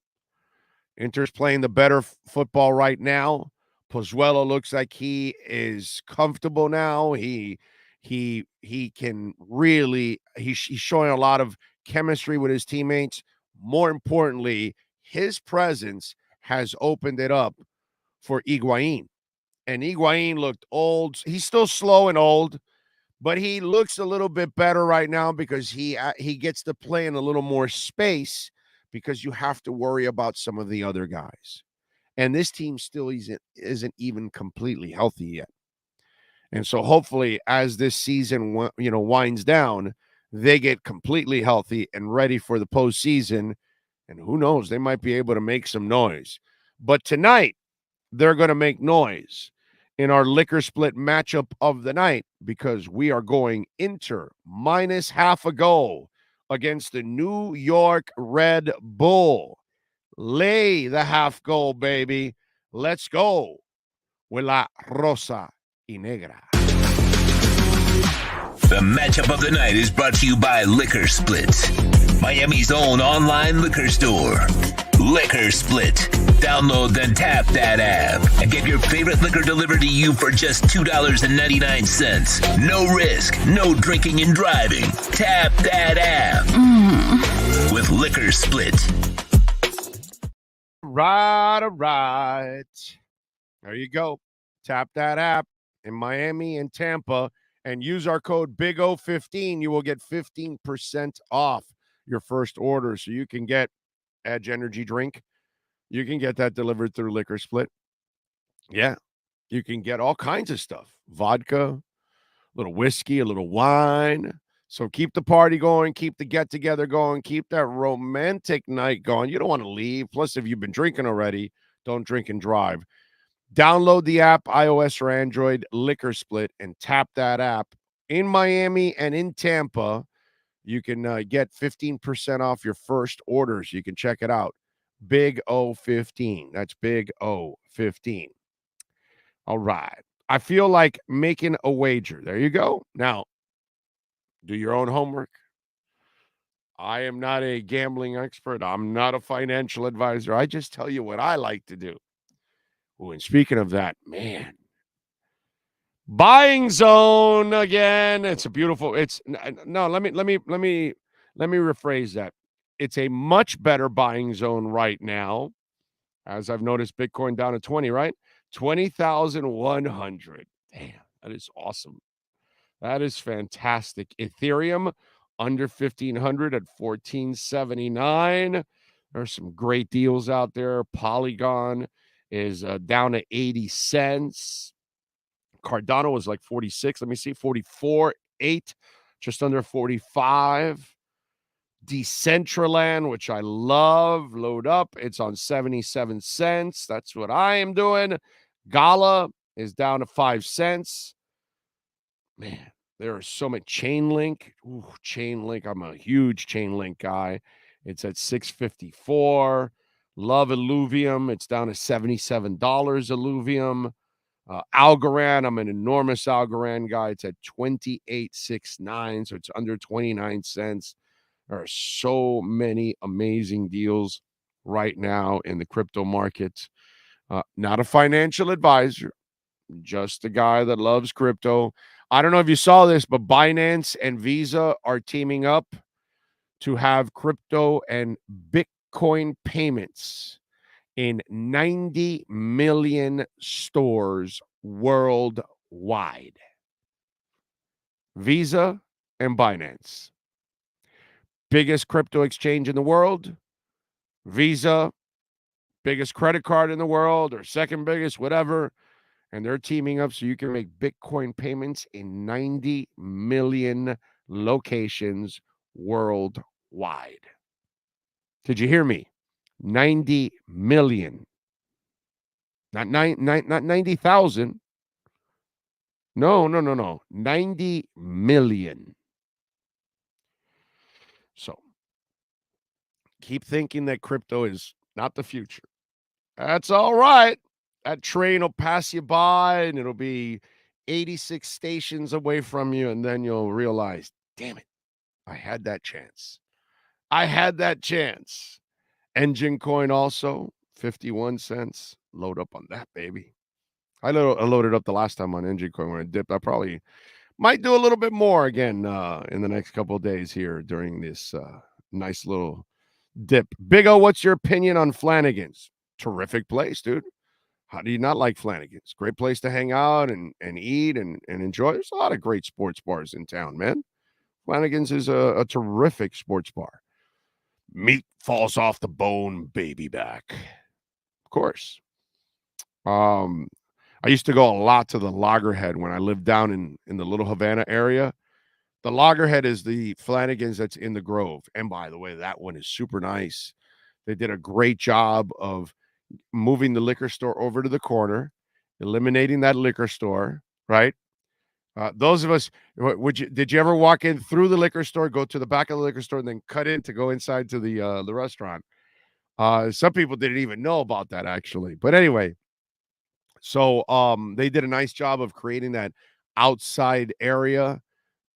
Inter's playing the better football right now. Pozuelo looks like he is comfortable now. He can really, he's showing a lot of chemistry with his teammates. More importantly, his presence has opened it up for Higuaín. And Higuaín looked old. He's still slow and old, but he looks a little bit better right now because he gets to play in a little more space because you have to worry about some of the other guys. And this team still isn't even completely healthy yet. And so hopefully as this season winds down, they get completely healthy and ready for the postseason. And who knows, they might be able to make some noise. But tonight, they're going to make noise in our liquor split matchup of the night because we are going Inter minus 0.5 goal against the New York Red Bull. Lay the 0.5 goal, baby. Let's go with La Rosa y Negra. The matchup of the night is brought to you by Liquor Split, Miami's own online liquor store. Liquor Split. Download the Tap That app and get your favorite liquor delivered to you for just $2.99. No risk, no drinking and driving. Tap that app with Liquor Split. right. There you go. Tap that app in Miami and Tampa and use our code BIGO15. You will get 15% off your first order. So you can get Edge Energy Drink. You can get that delivered through Liquor Split. Yeah. You can get all kinds of stuff. Vodka, a little whiskey, a little wine. So keep the party going, keep the get-together going, keep that romantic night going. You don't want to leave. Plus, if you've been drinking already, don't drink and drive. Download the app, iOS or Android, Liquor Split, and tap that app. In Miami and in Tampa, you can get 15% off your first orders. You can check it out. Big O15. That's Big O15. All right. I feel like making a wager. There you go. Now, do your own homework. I am not a gambling expert. I'm not a financial advisor. I just tell you what I like to do. Oh, and speaking of that, man, buying zone again. It's a beautiful. It's no. Let me rephrase that. It's a much better buying zone right now, as I've noticed. Bitcoin down to 20, right? 20,100. Damn, that is awesome. That is fantastic. Ethereum under 1,500 at 1479. There's some great deals out there. Polygon is down to 80 cents. Cardano was like 46. Let me see, 44.8, just under 45. Decentraland, which I love, load up. It's on 77 cents. That's what I am doing. Gala is down to 5 cents. Man, there are so many. Chainlink. Ooh, Chainlink. I'm a huge Chainlink guy. It's at 654. Love Illuvium. It's down to $77 Illuvium. Algorand. I'm an enormous Algorand guy. It's at 28.69, so it's under 29 cents. There are so many amazing deals right now in the crypto market. Not a financial advisor, just a guy that loves crypto. I don't know if you saw this, but Binance and Visa are teaming up to have crypto and Bitcoin payments in 90 million stores worldwide. Visa and Binance. Biggest crypto exchange in the world. Visa, biggest credit card in the world, or second biggest, whatever. And they're teaming up so you can make Bitcoin payments in 90 million locations worldwide. Did you hear me? 90 million. Not 90,000. No. 90 million. So keep thinking that crypto is not the future. That's all right. That train will pass you by and it'll be 86 stations away from you. And then you'll realize, damn it, I had that chance. Engine coin also, 51 cents. Load up on that, baby. I loaded up the last time on Engine coin when it dipped. I probably might do a little bit more again in the next couple of days here during this nice little dip. Big O, what's your opinion on Flanagan's? Terrific place, dude. How do you not like Flanagan's? Great place to hang out and eat and enjoy. There's a lot of great sports bars in town, man. Flanagan's is a terrific sports bar. Meat falls off the bone, baby back. Of course. I used to go a lot to the Loggerhead when I lived down in the Little Havana area. The Loggerhead is the Flanagan's that's in the Grove. And by the way, that one is super nice. They did a great job of moving the liquor store over to the corner, eliminating that liquor store, right? Those of us, did you ever walk in through the liquor store, go to the back of the liquor store, and then cut in to go inside to the restaurant? Some people didn't even know about that, actually. But anyway, so they did a nice job of creating that outside area,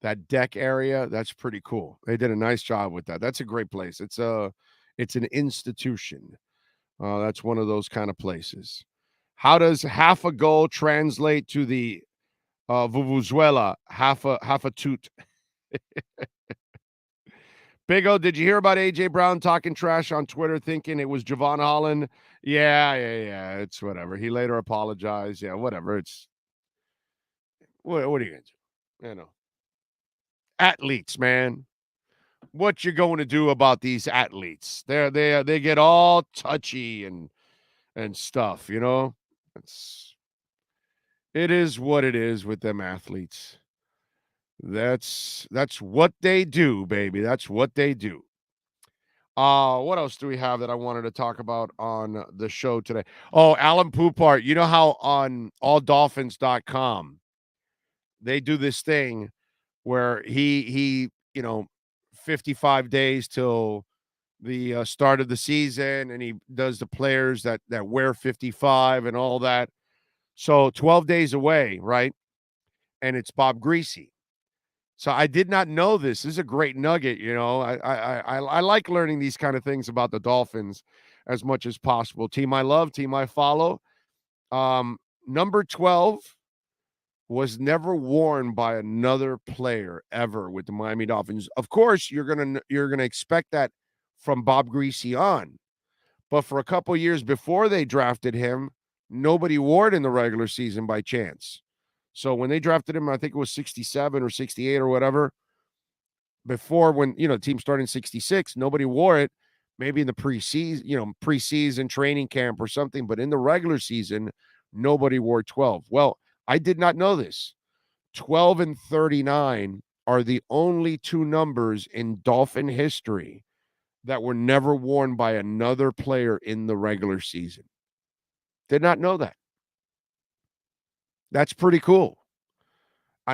that deck area. That's pretty cool. They did a nice job with that. That's a great place. It's an institution. That's one of those kind of places. How does half a goal translate to the Vuvuzela? Half a toot. Big O, did you hear about A.J. Brown talking trash on Twitter, thinking it was Javon Holland Yeah. It's whatever. He later apologized. Yeah, whatever. It's what are you gonna do? Athletes, man. What you going to do about these athletes? They get all touchy and stuff. It's it is what it is with them athletes. That's what they do, baby. That's what they do. What else do we have that I wanted to talk about on the show today? Oh, Alan Poupart. You know how on alldolphins.com they do this thing where he 55 days till the start of the season, and he does the players that wear 55 and all that. So 12 days away, right? And it's Bob Greasy. So I did not know this. This is a great nugget. I like learning these kind of things about the Dolphins as much as possible. Team I love, team I follow. Number 12 was never worn by another player ever with the Miami Dolphins. Of course, you're gonna expect that from Bob Greasy on, but for a couple years before they drafted him, nobody wore it in the regular season by chance. So when they drafted him, I think it was 67 or 68 or whatever. Before, when the team started in 66, nobody wore it. Maybe in the preseason training camp or something, but in the regular season, nobody wore 12. Well, I did not know this. 12 and 39 are the only two numbers in Dolphin history that were never worn by another player in the regular season. Did not know that. That's pretty cool.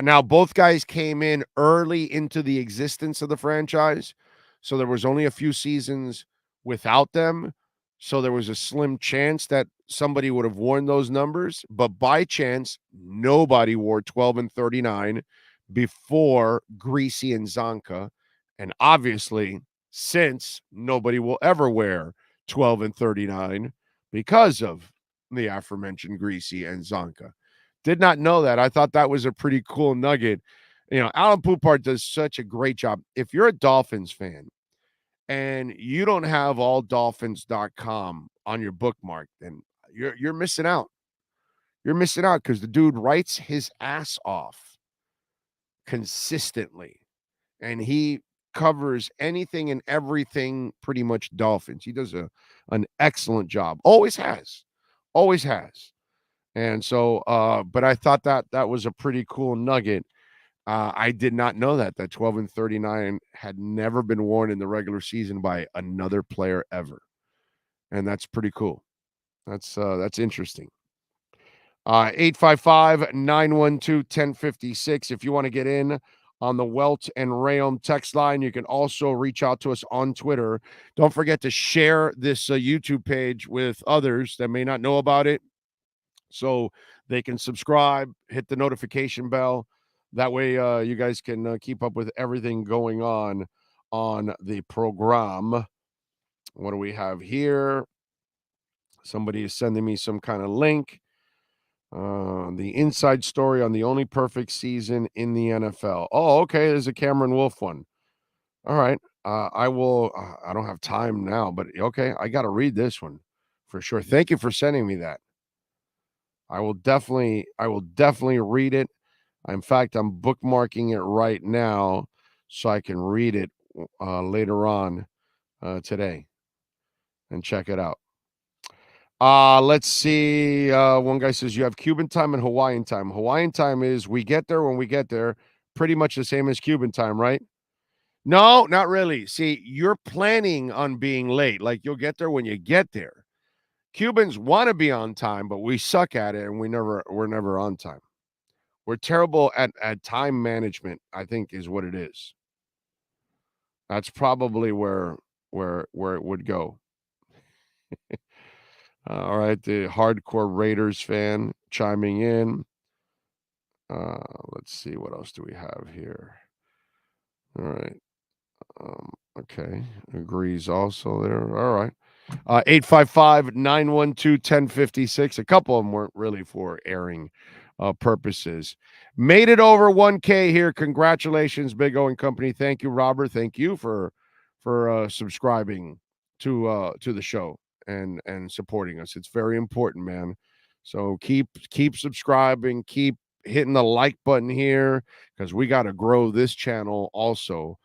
Now, both guys came in early into the existence of the franchise, so there was only a few seasons without them. So there was a slim chance that somebody would have worn those numbers. But by chance, nobody wore 12 and 39 before Greasy and Zonka. And obviously, since nobody will ever wear 12 and 39 because of the aforementioned Greasy and Zonka. Did not know that. I thought that was a pretty cool nugget. Alan Poupart does such a great job. If you're a Dolphins fan and you don't have alldolphins.com on your bookmark, then you're missing out. You're missing out because the dude writes his ass off consistently, and he covers anything and everything pretty much Dolphins. He does an excellent job. Always has. Always has. And so, but I thought that was a pretty cool nugget. I did not know that 12 and 39 had never been worn in the regular season by another player ever. And that's pretty cool. That's interesting. 855-912-1056. If you want to get in on the Welt and Rayom text line, you can also reach out to us on Twitter. Don't forget to share this YouTube page with others that may not know about it, so they can subscribe, hit the notification bell. That way you guys can keep up with everything going on the program. What do we have here? Somebody is sending me some kind of link. The inside story on the only perfect season in the NFL. Oh, okay. There's a Cameron Wolf one. All right. I will. I don't have time now, but okay. I got to read this one for sure. Thank you for sending me that. I will definitely read it. In fact, I'm bookmarking it right now so I can read it later on today and check it out. Let's see. One guy says you have Cuban time and Hawaiian time. Hawaiian time is we get there when we get there, pretty much the same as Cuban time, right? No, not really. See, you're planning on being late. Like you'll get there when you get there. Cubans want to be on time, but we suck at it, and we're never on time. We're terrible at time management, I think, is what it is. That's probably where it would go. All right, the hardcore Raiders fan chiming in. Let's see, what else do we have here? All right. Okay, agrees also there. All right. 855-912-1056. A couple of them weren't really for airing purposes. Made it over 1K here. Congratulations, Big O and Company. Thank you, Robert. Thank you for subscribing to the show. and supporting us. It's very important, man. So keep subscribing, keep hitting the like button here because we got to grow this channel also.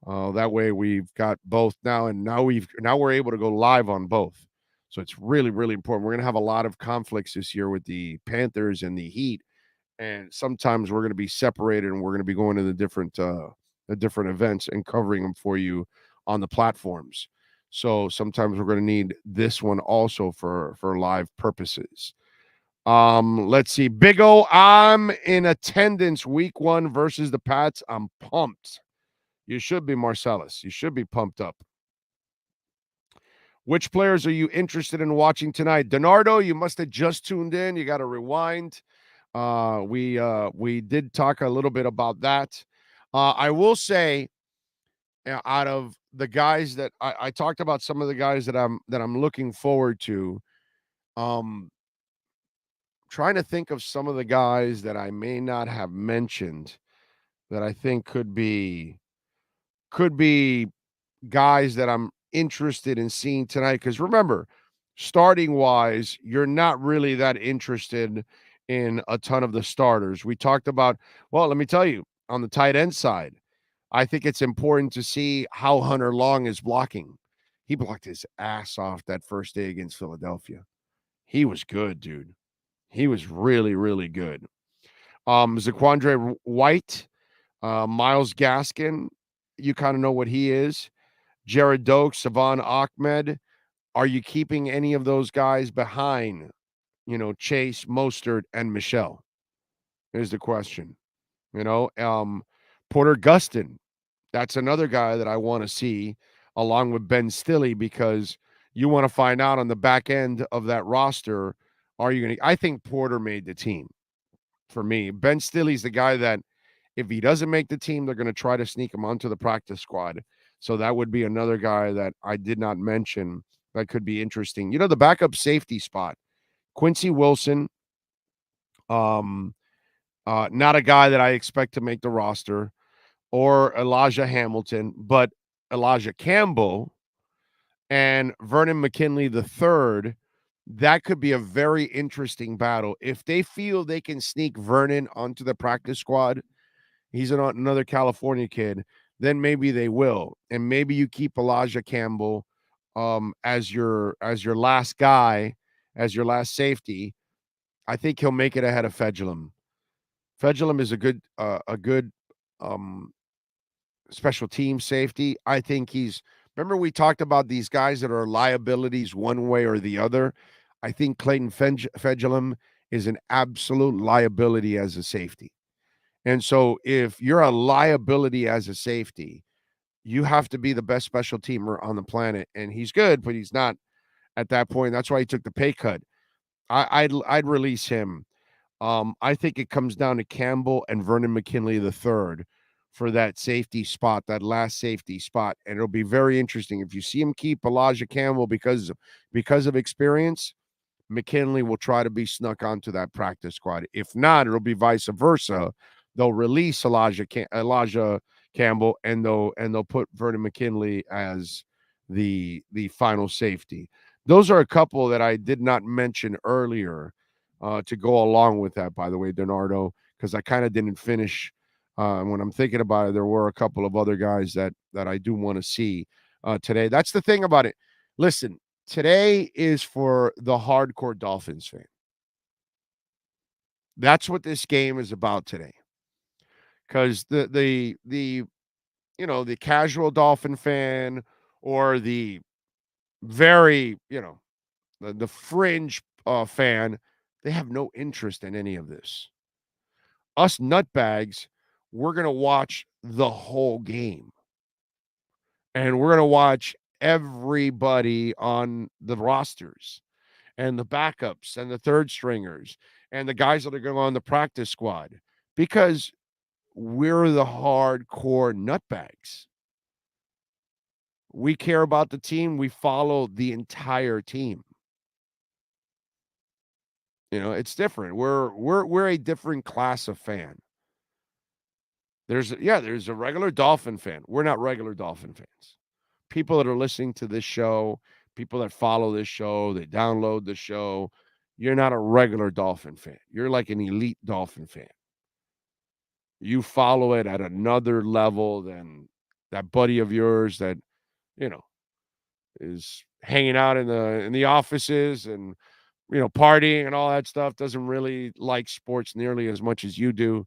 That way we've got both now, and now we're able to go live on both. So it's really, really important. We're gonna have a lot of conflicts this year with the Panthers and the Heat, and sometimes we're gonna be separated and we're gonna be going to the different events and covering them for you on the platforms. So sometimes we're gonna need this one also for live purposes. Let's see. Big O, I'm in attendance week 1 versus the Pats. I'm pumped. You should be, Marcellus. You should be pumped up. Which players are you interested in watching tonight? Donardo, you must have just tuned in. You got to rewind. We did talk a little bit about that. I will say, out of the guys that I talked about, some of the guys that I'm looking forward to. Trying to think of some of the guys that I may not have mentioned that I think could be guys that I'm interested in seeing tonight. Because remember, starting wise, you're not really that interested in a ton of the starters. We talked about, well, let me tell you, on the tight end side, I think it's important to see how Hunter Long is blocking. He blocked his ass off that first day against Philadelphia. He was good, dude. He was really, really good. Zaquandre White, Miles Gaskin, you kind of know what he is. Jared Doak, Savon Ahmed. Are you keeping any of those guys behind, Chase, Mostert, and Michelle? Is the question. Porter Gustin. That's another guy that I want to see along with Ben Stilley, because you want to find out on the back end of that roster, are you going to – I think Porter made the team for me. Ben Stilley's the guy that if he doesn't make the team, they're going to try to sneak him onto the practice squad. So that would be another guy that I did not mention that could be interesting. The backup safety spot, Quincy Wilson, not a guy that I expect to make the roster, or Elijah Hamilton, but Elijah Campbell and Vernon McKinley III, that could be a very interesting battle. If they feel they can sneak Vernon onto the practice squad, he's another California kid, then maybe they will. And maybe you keep Elijah Campbell as your last guy, as your last safety. I think he'll make it ahead of Fedulum. Fedulum is a good special team safety. I think remember we talked about these guys that are liabilities one way or the other. I think Clayton Fedulum is an absolute liability as a safety. And so if you're a liability as a safety, you have to be the best special teamer on the planet. And he's good, but he's not at that point. That's why he took the pay cut. I'd release him. I think it comes down to Campbell and Vernon McKinley III for that safety spot, that last safety spot. And it'll be very interesting. If you see him keep Elijah Campbell because of experience, McKinley will try to be snuck onto that practice squad. If not, it'll be vice versa. They'll release Elijah Campbell and they'll put Vernon McKinley as the final safety. Those are a couple that I did not mention earlier to go along with that, by the way, Donardo, because I kind of didn't finish. When I'm thinking about it, there were a couple of other guys that I do want to see today. That's the thing about it. Listen, today is for the hardcore Dolphins fan. That's what this game is about today. Because the casual Dolphin fan or the very, the fringe fan, they have no interest in any of this. Us nutbags, we're going to watch the whole game. And we're going to watch everybody on the rosters and the backups and the third stringers and the guys that are going on the practice squad, because we're the hardcore nutbags. We care about the team. We follow the entire team. It's different. We're a different class of fan. There's a regular Dolphin fan. We're not regular Dolphin fans. People that are listening to this show, people that follow this show, they download the show. You're not a regular Dolphin fan. You're like an elite Dolphin fan. You follow it at another level than that buddy of yours that, you know, is hanging out in the offices and, partying and all that stuff, doesn't really like sports nearly as much as you do.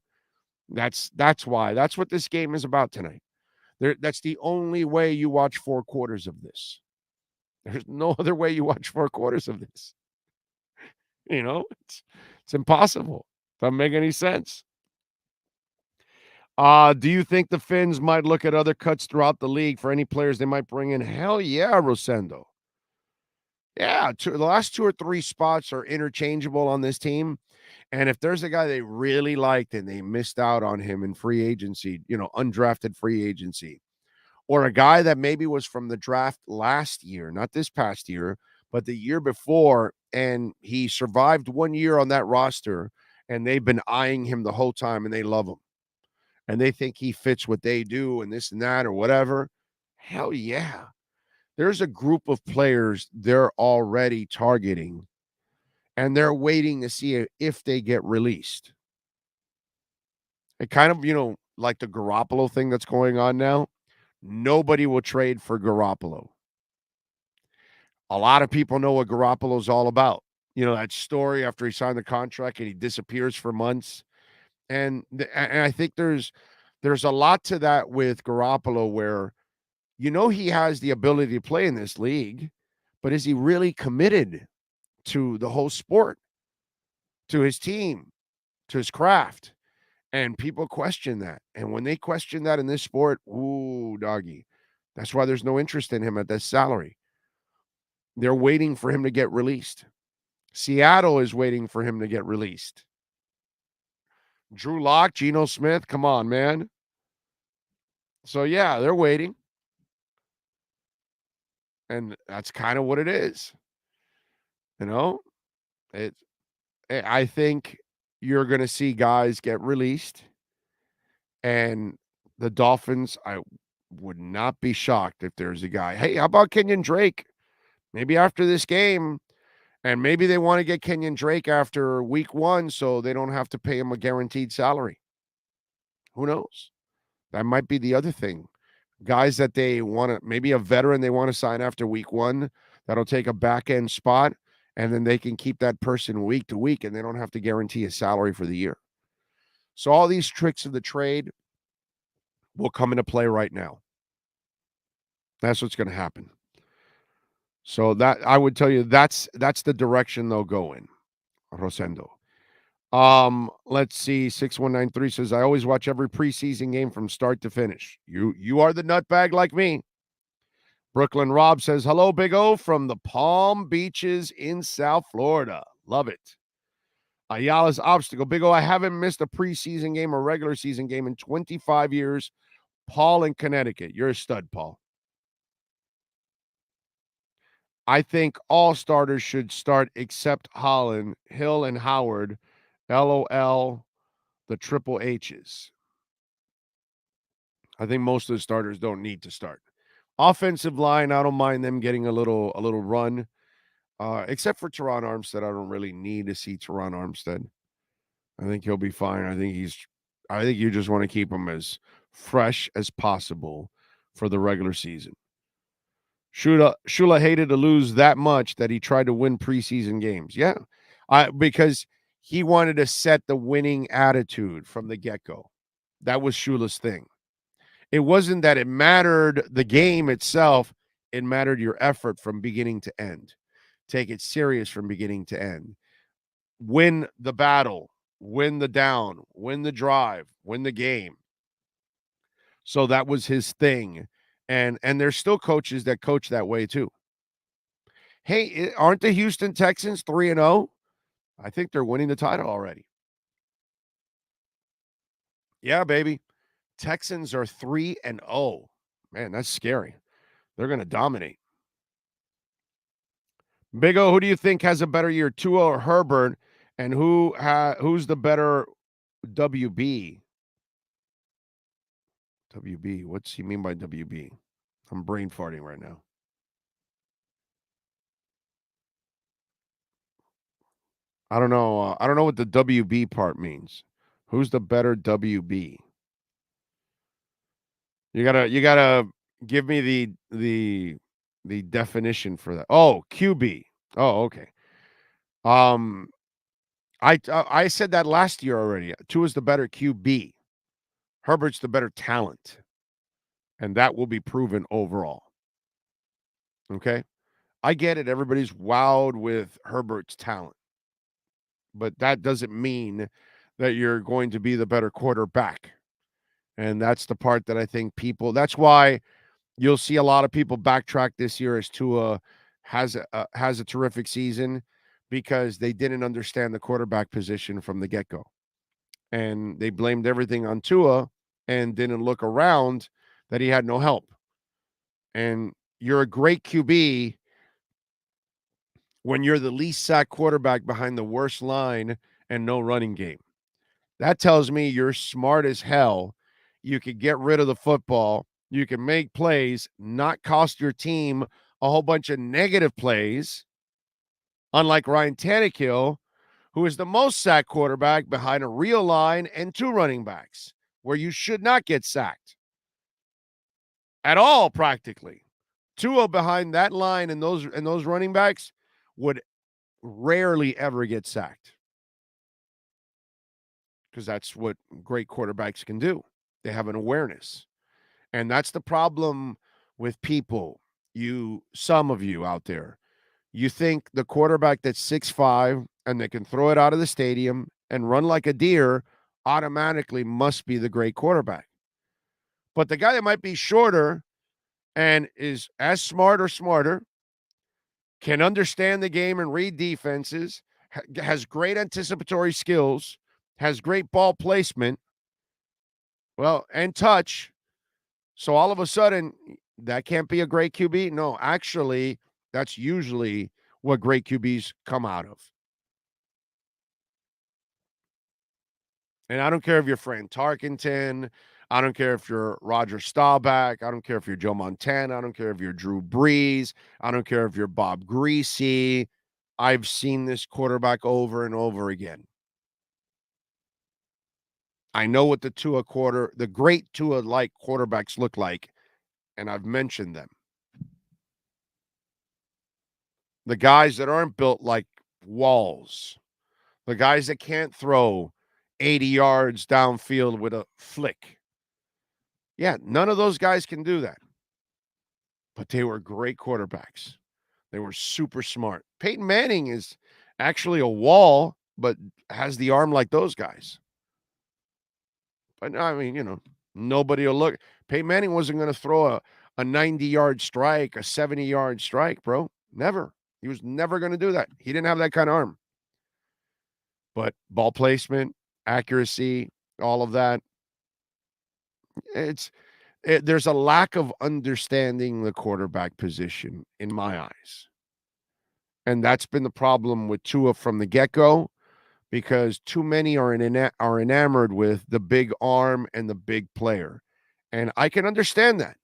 That's why. That's what this game is about tonight. That's the only way you watch 4 quarters of this. There's no other way you watch 4 quarters of this. It's impossible. Doesn't make any sense. Do you think the Finns might look at other cuts throughout the league for any players they might bring in? Hell yeah, Rosendo. Yeah, the last 2 or 3 spots are interchangeable on this team. And if there's a guy they really liked and they missed out on him in free agency, undrafted free agency, or a guy that maybe was from the draft last year, not this past year, but the year before, and he survived 1 year on that roster, and they've been eyeing him the whole time, and they love him. And they think he fits what they do and this and that or whatever. Hell yeah. There's a group of players they're already targeting, and they're waiting to see if they get released. It kind of, like the Garoppolo thing that's going on now. Nobody will trade for Garoppolo. A lot of people know what Garoppolo's all about. That story after he signed the contract and he disappears for months. And I think there's a lot to that with Garoppolo where, he has the ability to play in this league, but is he really committed to the whole sport, to his team, to his craft? And people question that. And when they question that in this sport, ooh, doggy, that's why there's no interest in him at this salary. They're waiting for him to get released. Seattle is waiting for him to get released. Drew Lock, Geno Smith, come on, man. So, yeah, they're waiting. And that's kind of what it is. I think you're going to see guys get released. And the Dolphins, I would not be shocked if there's a guy, hey, how about Kenyon Drake? Maybe after this game, and maybe they want to get Kenyon Drake after week 1 so they don't have to pay him a guaranteed salary. Who knows? That might be the other thing. Guys that they want to, maybe a veteran they want to sign after week 1 that'll take a back end spot, and then they can keep that person week to week and they don't have to guarantee a salary for the year. So all these tricks of the trade will come into play right now. That's what's going to happen. So that I would tell you that's the direction they'll go in. Rosendo. Let's see. 6193 says, I always watch every preseason game from start to finish. You are the nutbag like me. Brooklyn Rob says, hello, Big O from the Palm Beaches in South Florida. Love it. Ayala's Obstacle. Big O, I haven't missed a preseason game or regular season game in 25 years. Paul in Connecticut. You're a stud, Paul. I think all starters should start except Holland, Hill, and Howard. LOL, the triple H's. I think most of the starters don't need to start. Offensive line, I don't mind them getting a little run. Except for Teron Armstead. I don't really need to see Teron Armstead. I think he'll be fine. I think you just want to keep him as fresh as possible for the regular season. Shula hated to lose that much that he tried to win preseason games. Yeah, because he wanted to set the winning attitude from the get-go. That was Shula's thing. It wasn't that it mattered the game itself. It mattered your effort from beginning to end. Take it serious from beginning to end. Win the battle, win the down, win the drive, win the game. So that was his thing. And there's still coaches that coach that way too. Hey, aren't the Houston Texans 3-0? I think they're winning the title already. Yeah, baby. Texans are 3-0. Man, that's scary. They're going to dominate. Big O, who do you think has a better year, Tua or Herbert? And who's the better WB? WB, what's he mean by WB? I'm brain farting right now. I don't know. I don't know what the WB part means. Who's the better WB? You gotta give me the definition for that. Oh, QB. Oh, okay. Um, I said that last year already. Tua's the better QB. Herbert's the better talent, and that will be proven overall. Okay, I get it. Everybody's wowed with Herbert's talent, but that doesn't mean that you're going to be the better quarterback. And that's the part that I think that's why you'll see a lot of people backtrack this year as Tua has a terrific season because they didn't understand the quarterback position from the get-go. And they blamed everything on Tua and didn't look around that he had no help. And you're a great QB when you're the least sacked quarterback behind the worst line and no running game. That tells me you're smart as hell. You could get rid of the football. You can make plays, not cost your team a whole bunch of negative plays, unlike Ryan Tannehill, who is the most sacked quarterback behind a real line and two running backs, where you should not get sacked at all, practically. Tua behind that line and those running backs would rarely ever get sacked because that's what great quarterbacks can do. They have an awareness. And that's the problem with people. Some of you out there, you think the quarterback that's 6'5" and they can throw it out of the stadium and run like a deer automatically must be the great quarterback. But the guy that might be shorter and is as smart or smarter, can understand the game and read defenses, has great anticipatory skills, has great ball placement, and touch. So all of a sudden, that can't be a great QB? No, actually, that's usually what great QBs come out of. And I don't care if you're Fran Tarkenton. I don't care if you're Roger Staubach. I don't care if you're Joe Montana. I don't care if you're Drew Brees. I don't care if you're Bob Greasy. I've seen this quarterback over and over again. I know what the great Tua-like quarterbacks look like, and I've mentioned them. The guys that aren't built like walls, the guys that can't throw 80 yards downfield with a flick. Yeah, none of those guys can do that. But they were great quarterbacks. They were super smart. Peyton Manning is actually a wall, but has the arm like those guys. But I mean, nobody will look. Peyton Manning wasn't going to throw a 90-yard strike, a 70-yard strike, bro. Never. He was never going to do that. He didn't have that kind of arm. But ball placement, accuracy, all of that. There's a lack of understanding the quarterback position in my eyes. And that's been the problem with Tua from the get-go, because too many are enamored with the big arm and the big player. And I can understand that.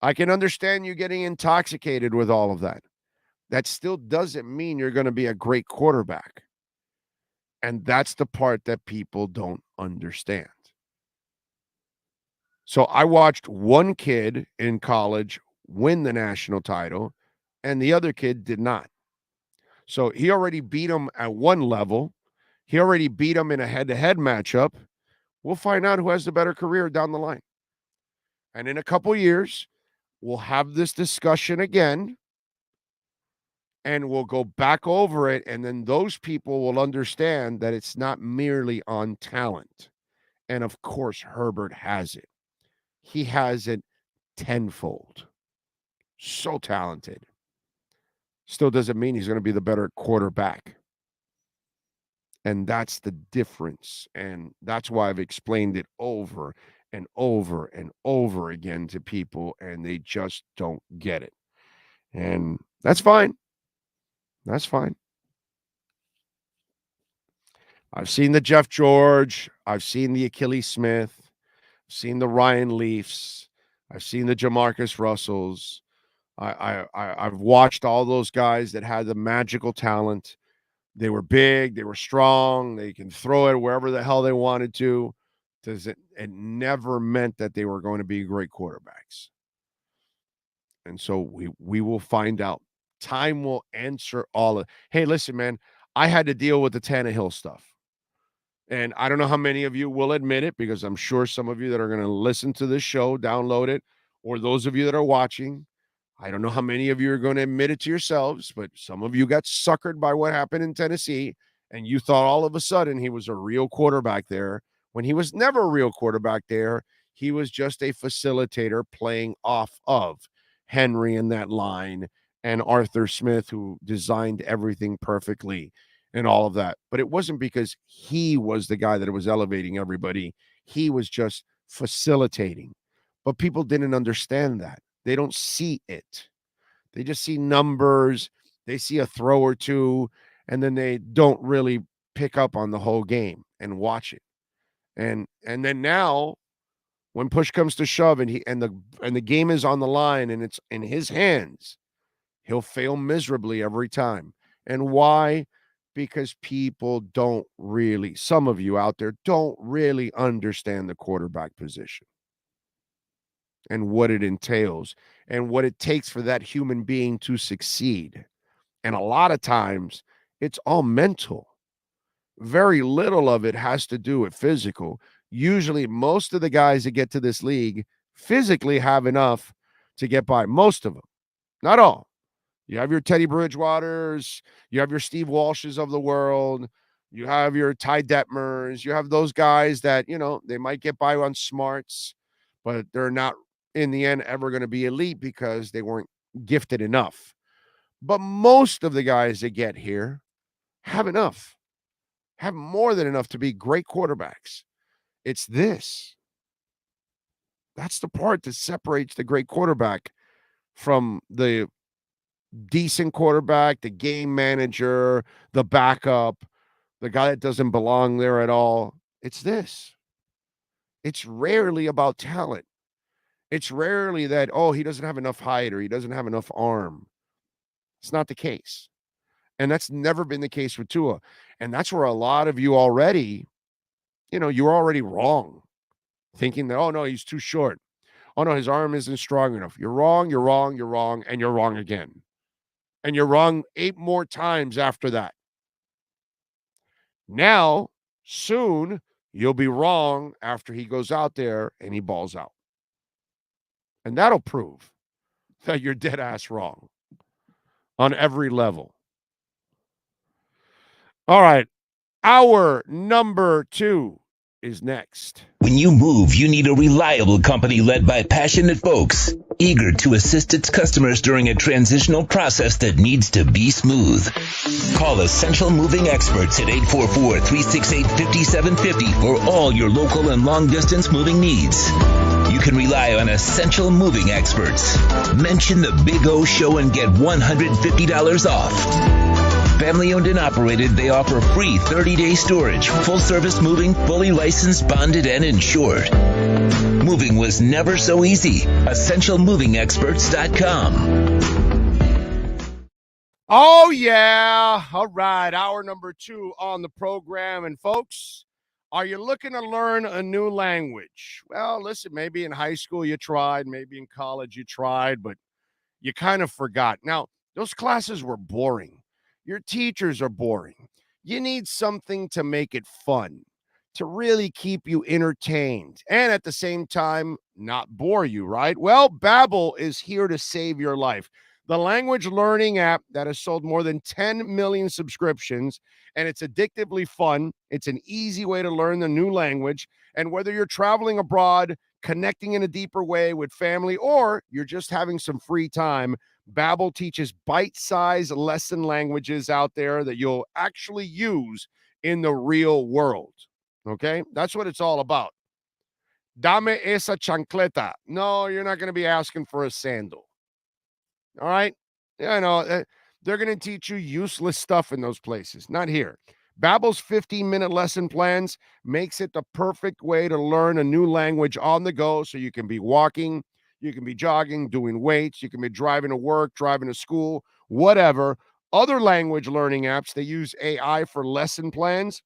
I can understand you getting intoxicated with all of that. That still doesn't mean you're going to be a great quarterback. And that's the part that people don't understand. So I watched one kid in college win the national title, and the other kid did not. So he already beat him at one level. He already beat him in a head-to-head matchup. We'll find out who has the better career down the line. And in a couple years, we'll have this discussion again, and we'll go back over it, and then those people will understand that it's not merely on talent. And, of course, Herbert has it. He has it tenfold. So talented. Still doesn't mean he's going to be the better quarterback. And that's the difference. And that's why I've explained it over and over and over again to people, and they just don't get it. And that's fine. That's fine. I've seen the Jeff George. I've seen the Achilles Smith. I've seen the Ryan Leafs. I've seen the Jamarcus Russells. I've watched all those guys that had the magical talent, They were big, they were strong, they can throw it wherever the hell they wanted to. It never meant that they were going to be great quarterbacks. And so we will find out. Time will answer all of. Hey, listen, man, I had to deal with the Tannehill stuff. And I don't know how many of you will admit it, because I'm sure some of you that are going to listen to this show, download it, or those of you that are watching, I don't know how many of you are going to admit it to yourselves, but some of you got suckered by what happened in Tennessee, and you thought all of a sudden he was a real quarterback there, when he was never a real quarterback there. He was just a facilitator playing off of Henry in that line and Arthur Smith, who designed everything perfectly and all of that. But it wasn't because he was the guy that was elevating everybody. He was just facilitating. But people didn't understand that. They don't see it. They just see numbers. They see a throw or two, and then they don't really pick up on the whole game and watch it. And then now, when push comes to shove and the game is on the line and it's in his hands, he'll fail miserably every time. And why? Because people don't really, some of you out there don't really understand the quarterback position and what it entails and what it takes for that human being to succeed. And a lot of times it's all mental. Very little of it has to do with physical. Usually most of the guys that get to this league physically have enough to get by. Most of them, not all. You have your Teddy Bridgewaters, you have your Steve Walshes of the world, you have your Ty Detmers, you have those guys that, they might get by on smarts, but they're not in the end ever going to be elite because they weren't gifted enough. But most of the guys that get here have enough, have more than enough to be great quarterbacks. It's this. That's the part that separates the great quarterback from the decent quarterback, the game manager, the backup, the guy that doesn't belong there at all. It's this. It's rarely about talent. It's rarely that, he doesn't have enough height or he doesn't have enough arm. It's not the case. And that's never been the case with Tua. And that's where a lot of you already, you're already wrong, thinking that, oh, no, he's too short. Oh, no, his arm isn't strong enough. You're wrong, you're wrong, you're wrong, and you're wrong again. And you're wrong 8 more times after that. Now, soon, you'll be wrong after he goes out there and he balls out. And that'll prove that you're dead ass wrong on every level. All right. Hour number 2 is next. When you move, you need a reliable company led by passionate folks, eager to assist its customers during a transitional process that needs to be smooth. Call Essential Moving Experts at 844-368-5750 for all your local and long-distance moving needs. You can rely on Essential Moving Experts. Mention the Big O Show and get $150 off. Family owned and operated, they offer free 30-day storage, full-service moving, fully licensed, bonded, and insured. Moving was never so easy. EssentialMovingExperts.com. Oh, yeah. All right. Hour number 2 on the program. And folks, are you looking to learn a new language? Well, listen, maybe in high school you tried, maybe in college you tried, but you kind of forgot. Now, those classes were boring. Your teachers are boring. You need something to make it fun, to really keep you entertained, and at the same time, not bore you, right? Well, Babbel is here to save your life. The language learning app that has sold more than 10 million subscriptions, and it's addictively fun. It's an easy way to learn the new language, and whether you're traveling abroad, connecting in a deeper way with family, or you're just having some free time, Babbel teaches bite-sized lesson languages out there that you'll actually use in the real world. Okay? That's what it's all about. Dame esa chancleta. No, you're not going to be asking for a sandal. All right? Yeah, no, they're going to teach you useless stuff in those places. Not here. Babbel's 15-minute lesson plans makes it the perfect way to learn a new language on the go, so you can be walking, you can be jogging, doing weights, you can be driving to work, driving to school, whatever, Other language learning apps, they use AI for lesson plans,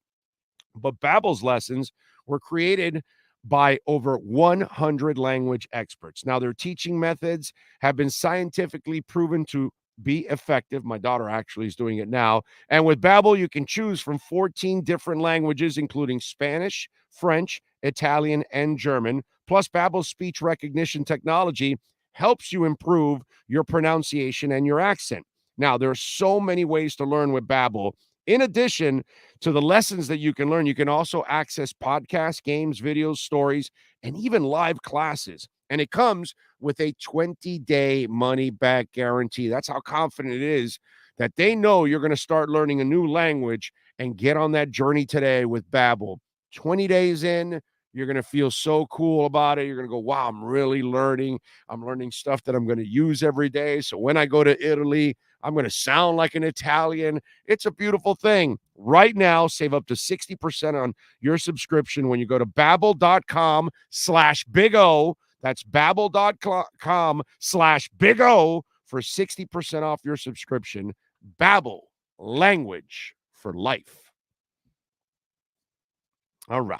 but Babbel's lessons were created by over 100 language experts. Now, their teaching methods have been scientifically proven to be effective. My daughter actually is doing it now. And with Babbel, you can choose from 14 different languages, including Spanish, French, Italian, and German. Plus, Babbel's speech recognition technology helps you improve your pronunciation and your accent. Now, there are so many ways to learn with Babbel. In addition to the lessons that you can learn, you can also access podcasts, games, videos, stories, and even live classes. And it comes with a 20-day money-back guarantee. That's how confident it is that they know you're going to start learning a new language and get on that journey today with Babbel. 20 days in, you're going to feel so cool about it. You're going to go, wow, I'm really learning. I'm learning stuff that I'm going to use every day. So when I go to Italy, I'm going to sound like an Italian. It's a beautiful thing. Right now, save up to 60% on your subscription when you go to babbel.com/Big O. That's babbel.com/Big O for 60% off your subscription. Babbel, language for life. All right.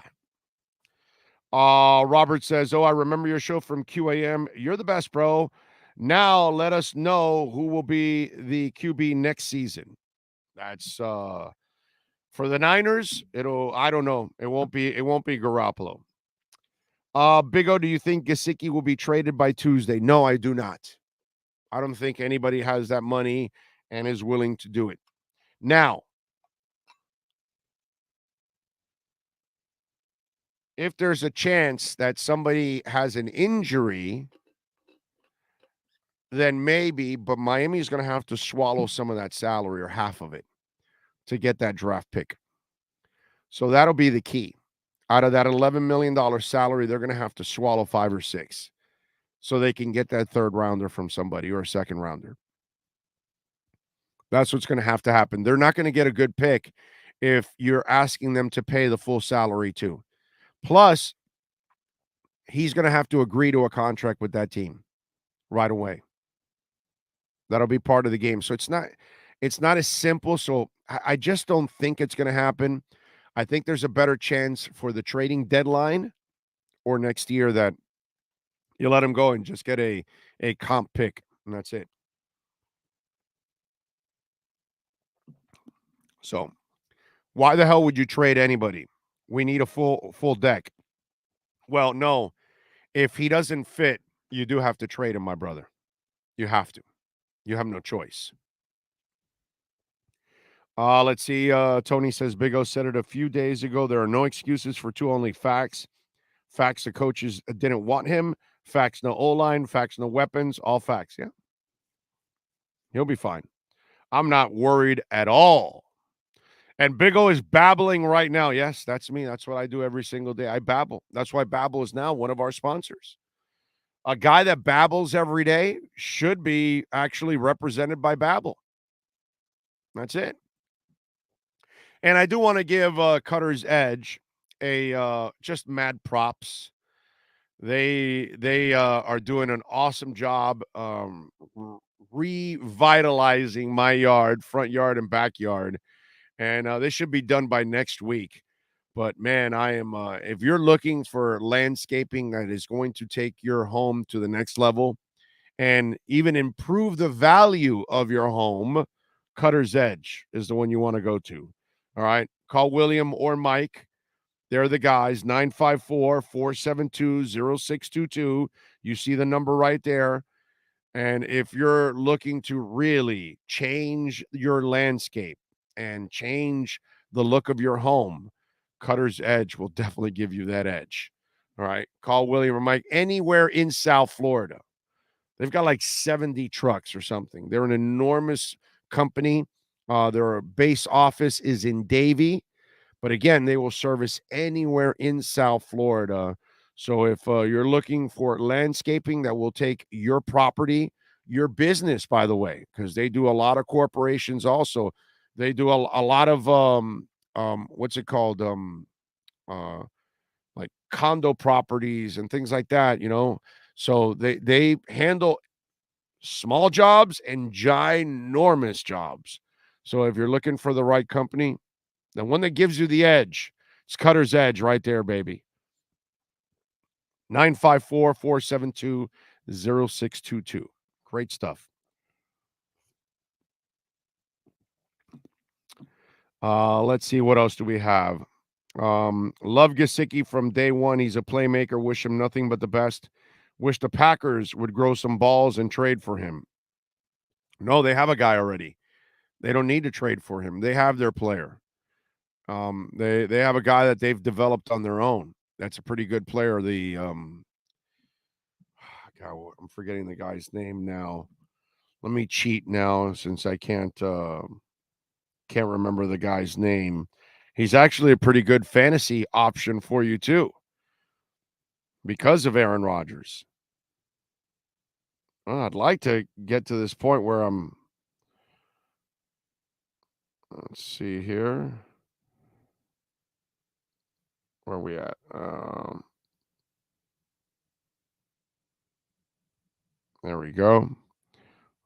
Robert says, I remember your show from QAM. You're the best, bro. Now let us know who will be the QB next season. That's for the Niners. I don't know. It won't be Garoppolo. Big O, do you think Gesicki will be traded by Tuesday? No, I do not. I don't think anybody has that money and is willing to do it. Now, if there's a chance that somebody has an injury, then maybe, but Miami's going to have to swallow some of that salary or half of it to get that draft pick. So that'll be the key. Out of that $11 million salary, they're going to have to swallow 5 or 6 so they can get that third rounder from somebody or a second rounder. That's what's going to have to happen. They're not going to get a good pick if you're asking them to pay the full salary too. Plus, he's going to have to agree to a contract with that team right away. That'll be part of the game. So it's not as simple. So I just don't think it's going to happen. I think there's a better chance for the trading deadline or next year that you let him go and just get a comp pick, and that's it. So why the hell would you trade anybody? We need a full deck. Well, no. If he doesn't fit, you do have to trade him, my brother. You have to. You have no choice. Let's see. Tony says, Big O said it a few days ago. There are no excuses for two, only facts. Facts, the coaches didn't want him. Facts, no O-line. Facts, no weapons. All facts. Yeah. He'll be fine. I'm not worried at all. And Big O is babbling right now. Yes, that's me. That's what I do every single day. I babble. That's why Babbel is now one of our sponsors. A guy that babbles every day should be actually represented by Babbel. That's it. And I do want to give Cutter's Edge a just mad props. They are doing an awesome job revitalizing my yard, front yard and backyard. And they should be done by next week. But man, I am if you're looking for landscaping that is going to take your home to the next level and even improve the value of your home, Cutter's Edge is the one you want to go to. All right. Call William or Mike. They're the guys, 954-472-0622. You see the number right there. And if you're looking to really change your landscape and change the look of your home, Cutter's Edge will definitely give you that edge. All right. Call William or Mike anywhere in South Florida. They've got like 70 trucks or something. They're an enormous company. Their base office is in Davie. But again, they will service anywhere in South Florida. So if you're looking for landscaping that will take your property, your business, by the way, because they do a lot of corporations also. They do a lot of what's it called? Like condo properties and things like that, you know. So they handle small jobs and ginormous jobs. So if you're looking for the right company, the one that gives you the edge, it's Cutter's Edge right there, baby. 954-472-0622. Great stuff. Let's see, what else do we have? Love Gesicki from day one. He's a playmaker. Wish him nothing but the best. Wish the Packers would grow some balls and trade for him. No, they have a guy already. They don't need to trade for him. They have their player. They have a guy that they've developed on their own. That's a pretty good player. God, I'm forgetting the guy's name now. Let me cheat now since I can't remember the guy's name. He's actually a pretty good fantasy option for you too, because of Aaron Rodgers. Well, I'd like to get to this point where let's see here. Where are we at? There we go.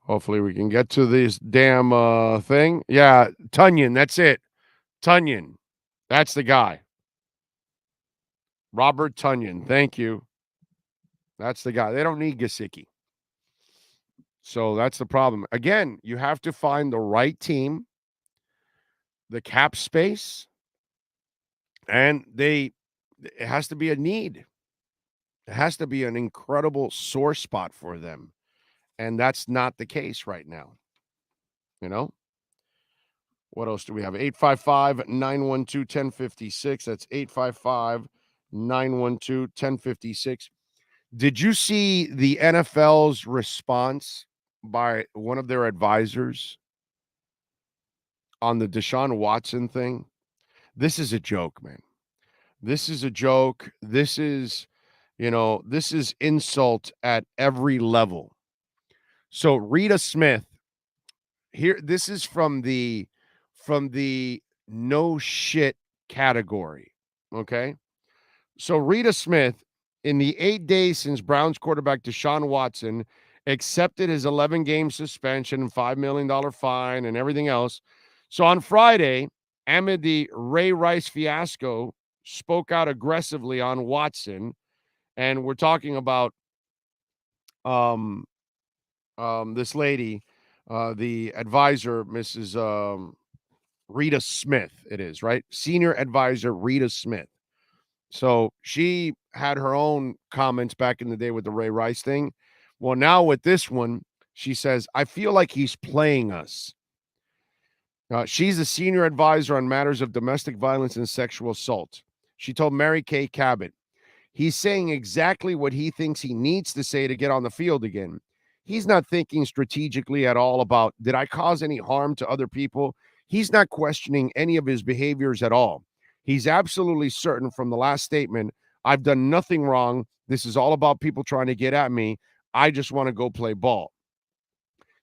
Hopefully we can get to this damn thing. Yeah, Tunyon, that's it. Tunyon. That's the guy. Robert Tunyon. Thank you. That's the guy. They don't need Gesicki. So that's the problem. Again, you have to find the right team, the cap space, and it has to be a need. It has to be an incredible sore spot for them. And that's not the case right now. You know? What else do we have? 855-912-1056. That's 855-912-1056. Did you see the NFL's response by one of their advisors on the Deshaun Watson thing? This is a joke, man. This is a joke. This is insult at every level. So Rita Smith, here, this is from the no shit category. Okay. So Rita Smith, in the 8 days since Browns quarterback Deshaun Watson accepted his 11-game suspension and $5 million fine and everything else. So on Friday, amid the Ray Rice fiasco, spoke out aggressively on Watson. And we're talking about this lady, the advisor, Mrs. Rita Smith, it is, right? Senior advisor Rita Smith. So she had her own comments back in the day with the Ray Rice thing. Well, now with this one, she says, I feel like he's playing us. She's a senior advisor on matters of domestic violence and sexual assault. She told Mary Kay Cabot, he's saying exactly what he thinks he needs to say to get on the field again. He's not thinking strategically at all about, did I cause any harm to other people? He's not questioning any of his behaviors at all. He's absolutely certain from the last statement, I've done nothing wrong. This is all about people trying to get at me. I just want to go play ball.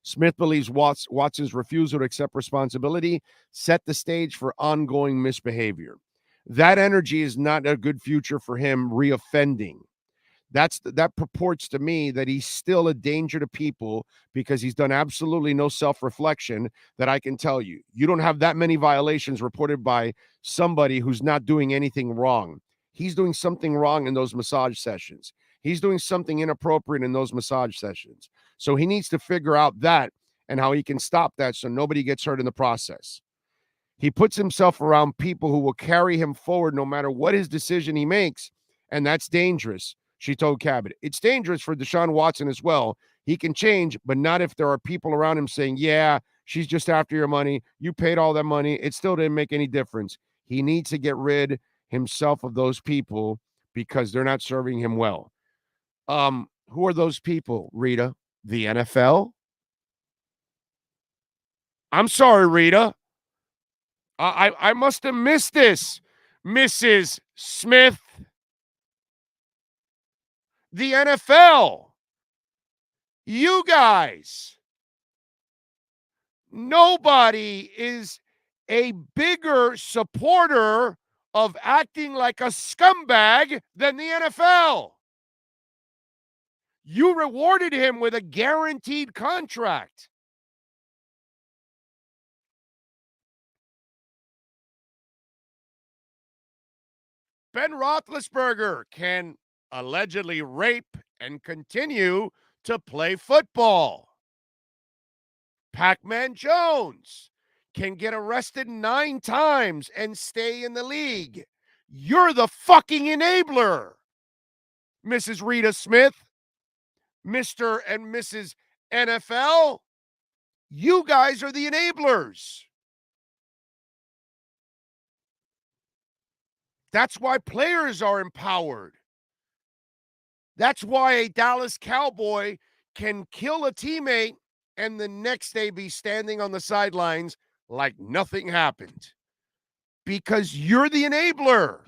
Smith believes Watson's refusal to accept responsibility set the stage for ongoing misbehavior. That energy is not a good future for him reoffending. That purports to me that he's still a danger to people because he's done absolutely no self-reflection that I can tell you. You don't have that many violations reported by somebody who's not doing anything wrong. He's doing something wrong in those massage sessions. He's doing something inappropriate in those massage sessions. So he needs to figure out that and how he can stop that so nobody gets hurt in the process. He puts himself around people who will carry him forward no matter what his decision he makes, and that's dangerous, she told Cabot. It's dangerous for Deshaun Watson as well. He can change, but not if there are people around him saying, yeah, she's just after your money. You paid all that money. It still didn't make any difference. He needs to get rid himself of those people because they're not serving him well. Who are those people, Rita? The NFL? I'm sorry, Rita. I must have missed this, Mrs. Smith. The NFL. You guys. Nobody is a bigger supporter of acting like a scumbag than the NFL. You rewarded him with a guaranteed contract. Ben Roethlisberger can allegedly rape and continue to play football. Pac-Man Jones can get arrested 9 times and stay in the league. You're the fucking enabler, Mrs. Rita Smith, Mr. and Mrs. NFL. You guys are the enablers. That's why players are empowered. That's why a Dallas Cowboy can kill a teammate and the next day be standing on the sidelines like nothing happened. Because you're the enabler.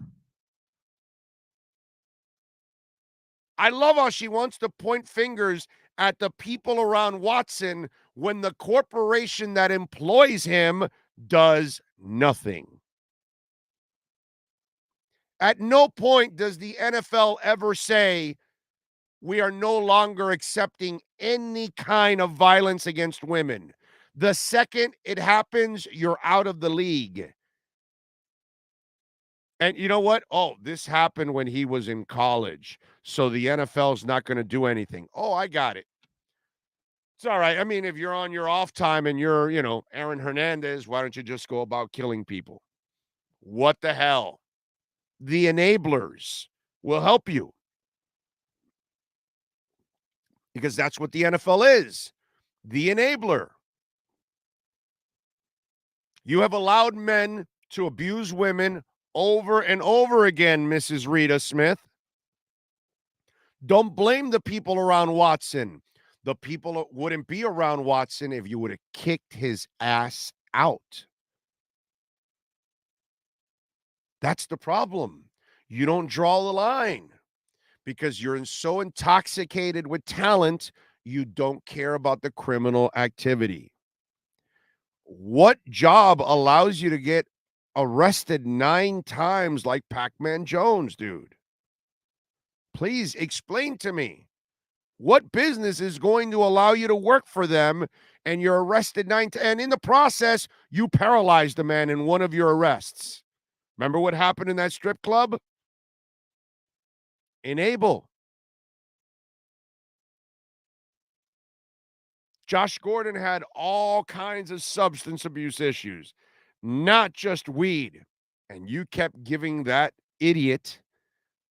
I love how she wants to point fingers at the people around Watson when the corporation that employs him does nothing. At no point does the NFL ever say, we are no longer accepting any kind of violence against women. The second it happens, you're out of the league. And you know what? Oh, this happened when he was in college, so the NFL's not going to do anything. Oh, I got it. It's all right. I mean, if you're on your off time and you're, Aaron Hernandez, why don't you just go about killing people? What the hell? The enablers will help you. Because that's what the NFL is. The enabler. You have allowed men to abuse women over and over again, Mrs. Rita Smith. Don't blame the people around Watson. The people wouldn't be around Watson if you would have kicked his ass out. That's the problem. You don't draw the line because you're so intoxicated with talent, you don't care about the criminal activity. What job allows you to get arrested 9 times like Pac-Man Jones, dude? Please explain to me. What business is going to allow you to work for them and you're arrested 9 times, and in the process, you paralyzed a man in one of your arrests? Remember what happened in that strip club? Enable. Josh Gordon had all kinds of substance abuse issues, not just weed. And you kept giving that idiot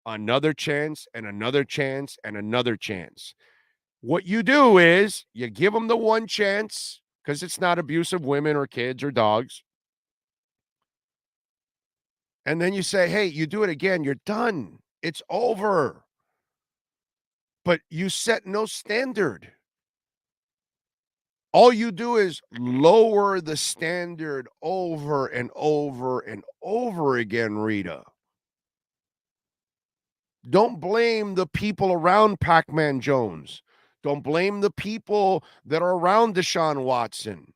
another chance and another chance and another chance. What you do is you give them the one chance because it's not abuse of women or kids or dogs. And then you say, hey, you do it again, you're done. It's over. But you set no standard. All you do is lower the standard over and over and over again, Rita. Don't blame the people around Pac-Man Jones. Don't blame the people that are around Deshaun Watson.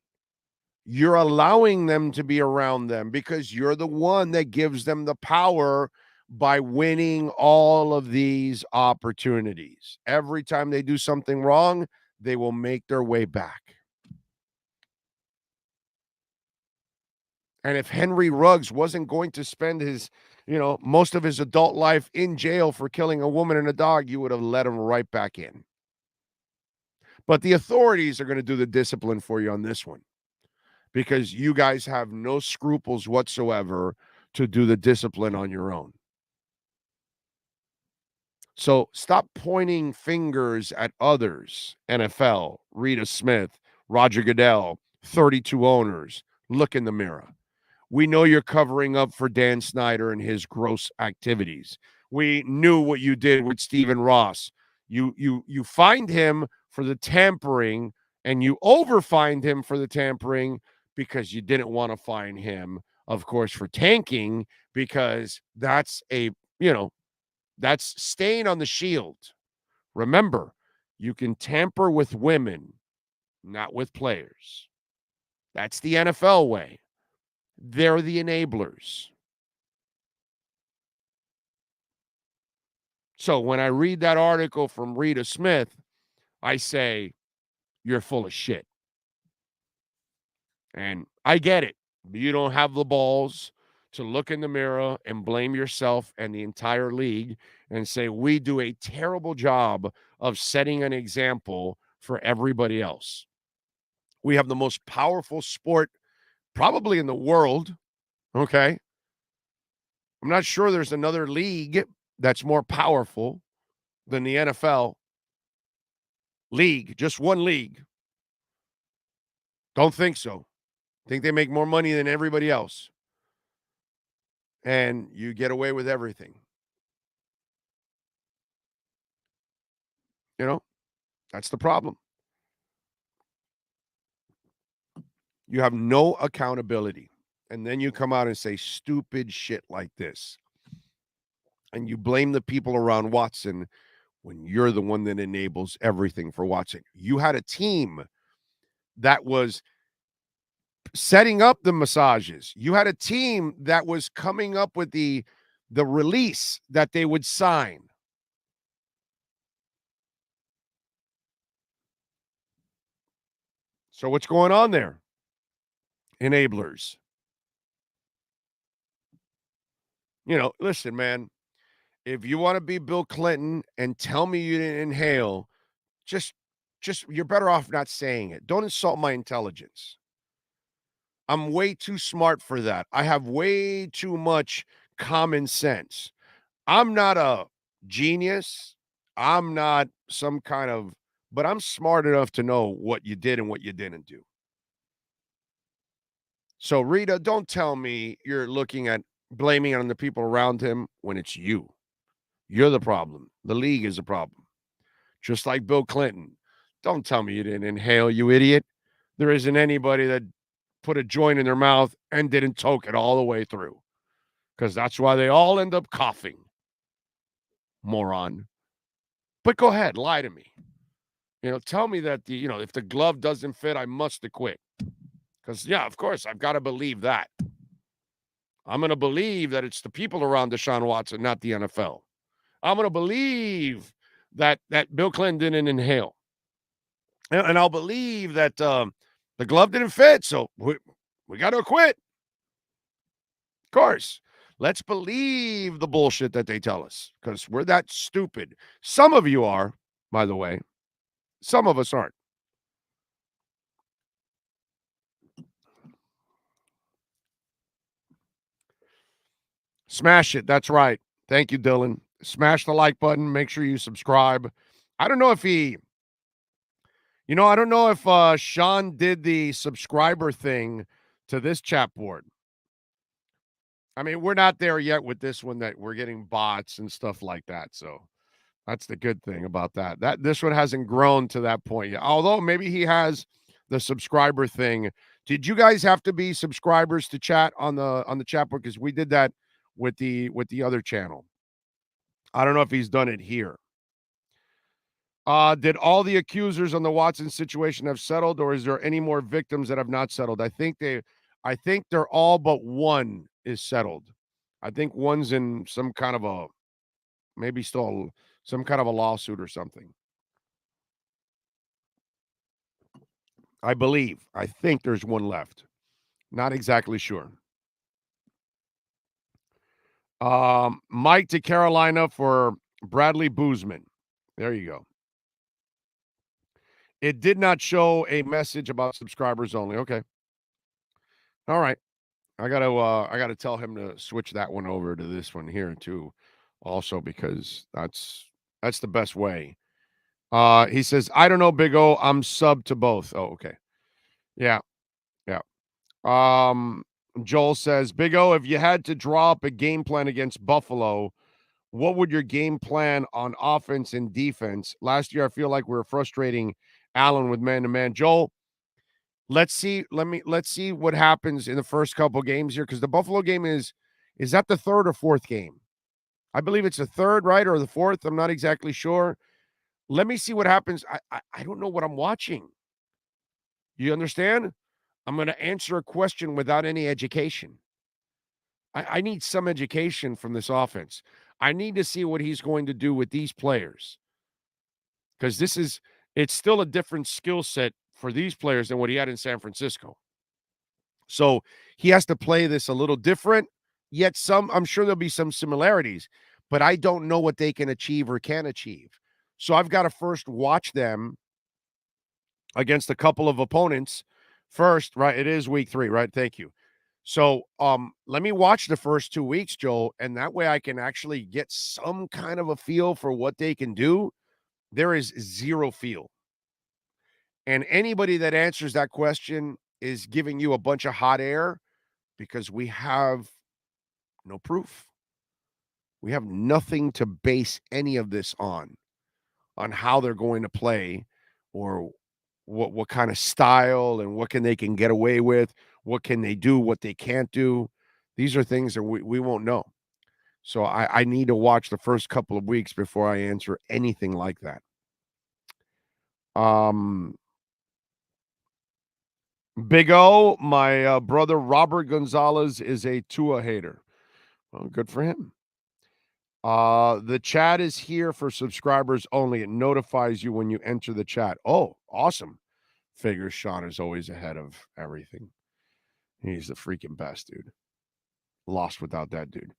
You're allowing them to be around them because you're the one that gives them the power by winning all of these opportunities. Every time they do something wrong, they will make their way back. And if Henry Ruggs wasn't going to spend his, most of his adult life in jail for killing a woman and a dog, you would have let him right back in. But the authorities are going to do the discipline for you on this one because you guys have no scruples whatsoever to do the discipline on your own. So stop pointing fingers at others. NFL, Rita Smith, Roger Goodell, 32 owners. Look in the mirror. We know you're covering up for Dan Snyder and his gross activities. We knew what you did with Stephen Ross. You fined him for the tampering, and you overfined him for the tampering because you didn't want to fine him, of course, for tanking, because that's that's stain on the shield. Remember, you can tamper with women, not with players. That's the NFL way. They're the enablers. So when I read that article from Rita Smith, I say, you're full of shit. And I get it. You don't have the balls to look in the mirror and blame yourself and the entire league and say, we do a terrible job of setting an example for everybody else. We have the most powerful sport probably in the world, okay? I'm not sure there's another league that's more powerful than the NFL league, just one league. Don't think so. Think they make more money than everybody else. And you get away with everything. You know, that's the problem. You have no accountability. And then you come out and say stupid shit like this. And you blame the people around Watson when you're the one that enables everything for Watson. You had a team that was setting up the massages. You had a team that was coming up with the release that they would sign. So what's going on there? Enablers. You know, listen, man, if you want to be Bill Clinton and tell me you didn't inhale, just you're better off not saying it. Don't insult my intelligence. I'm way too smart for that. I have way too much common sense. I'm not a genius. I'm not some kind of, but I'm smart enough to know what you did and what you didn't do. So, Rita, don't tell me you're looking at blaming on the people around him when it's you. You're the problem. The league is the problem. Just like Bill Clinton. Don't tell me you didn't inhale, you idiot. There isn't anybody that put a joint in their mouth and didn't toke it all the way through. Because that's why they all end up coughing. Moron. But go ahead, lie to me. You know, tell me that if the glove doesn't fit, I must have quit. Because, yeah, of course, I've got to believe that. I'm going to believe that it's the people around Deshaun Watson, not the NFL. I'm going to believe that Bill Clinton didn't inhale. And I'll believe that the glove didn't fit, so we got to quit. Of course. Let's believe the bullshit that they tell us because we're that stupid. Some of you are, by the way. Some of us aren't. Smash it. That's right. Thank you, Dylan. Smash the like button. Make sure you subscribe. I don't know if I don't know if Sean did the subscriber thing to this chat board. I mean, we're not there yet with this one that we're getting bots and stuff like that. So that's the good thing about that. This one hasn't grown to that point yet. Although maybe he has the subscriber thing. Did you guys have to be subscribers to chat on the chat board? Because we did that with the other channel. I don't know if he's done it here. Did all the accusers on the Watson situation have settled, or is there any more victims that have not settled? I think they're all but one is settled. I think one's in some kind of maybe still some kind of a lawsuit or something. I think there's one left. Not exactly sure. Mike to Carolina for Bradley Boozman. There you go. It did not show a message about subscribers only. Okay. All right. I gotta tell him to switch that one over to this one here too, also because that's the best way. He says, I don't know, Big O. I'm sub to both. Oh, okay. Yeah. Yeah. Joel says, Big O, if you had to draw up a game plan against Buffalo, what would your game plan on offense and defense? Last year, I feel like we were frustrating Allen with man-to-man. Joel, let's see what happens in the first couple games here, because the Buffalo game is that the third or fourth game? I believe it's the third, right, or the fourth. I'm not exactly sure. Let me see what happens. I don't know what I'm watching. You understand? I'm going to answer a question without any education. I need some education from this offense. I need to see what he's going to do with these players, because it's still a different skill set for these players than what he had in San Francisco. So he has to play this a little different Yet I'm sure there'll be some similarities, but I don't know what they can achieve or can achieve. So I've got to first watch them against a couple of opponents first, right? It is week 3, right? Thank you. So let me watch the first 2 weeks, Joe, and that way I can actually get some kind of a feel for what they can do. There is zero feel. And anybody that answers that question is giving you a bunch of hot air because we have no proof. We have nothing to base any of this on how they're going to play or what kind of style and what they can get away with, what can they do, what they can't do. These are things that we won't know. So I need to watch the first couple of weeks before I answer anything like that. Big O, my brother Robert Gonzalez is a Tua hater. Well, good for him. The chat is here for subscribers only. It notifies you when you enter the chat. Oh, awesome. Figures Sean is always ahead of everything. He's the freaking best, dude. Lost without that dude.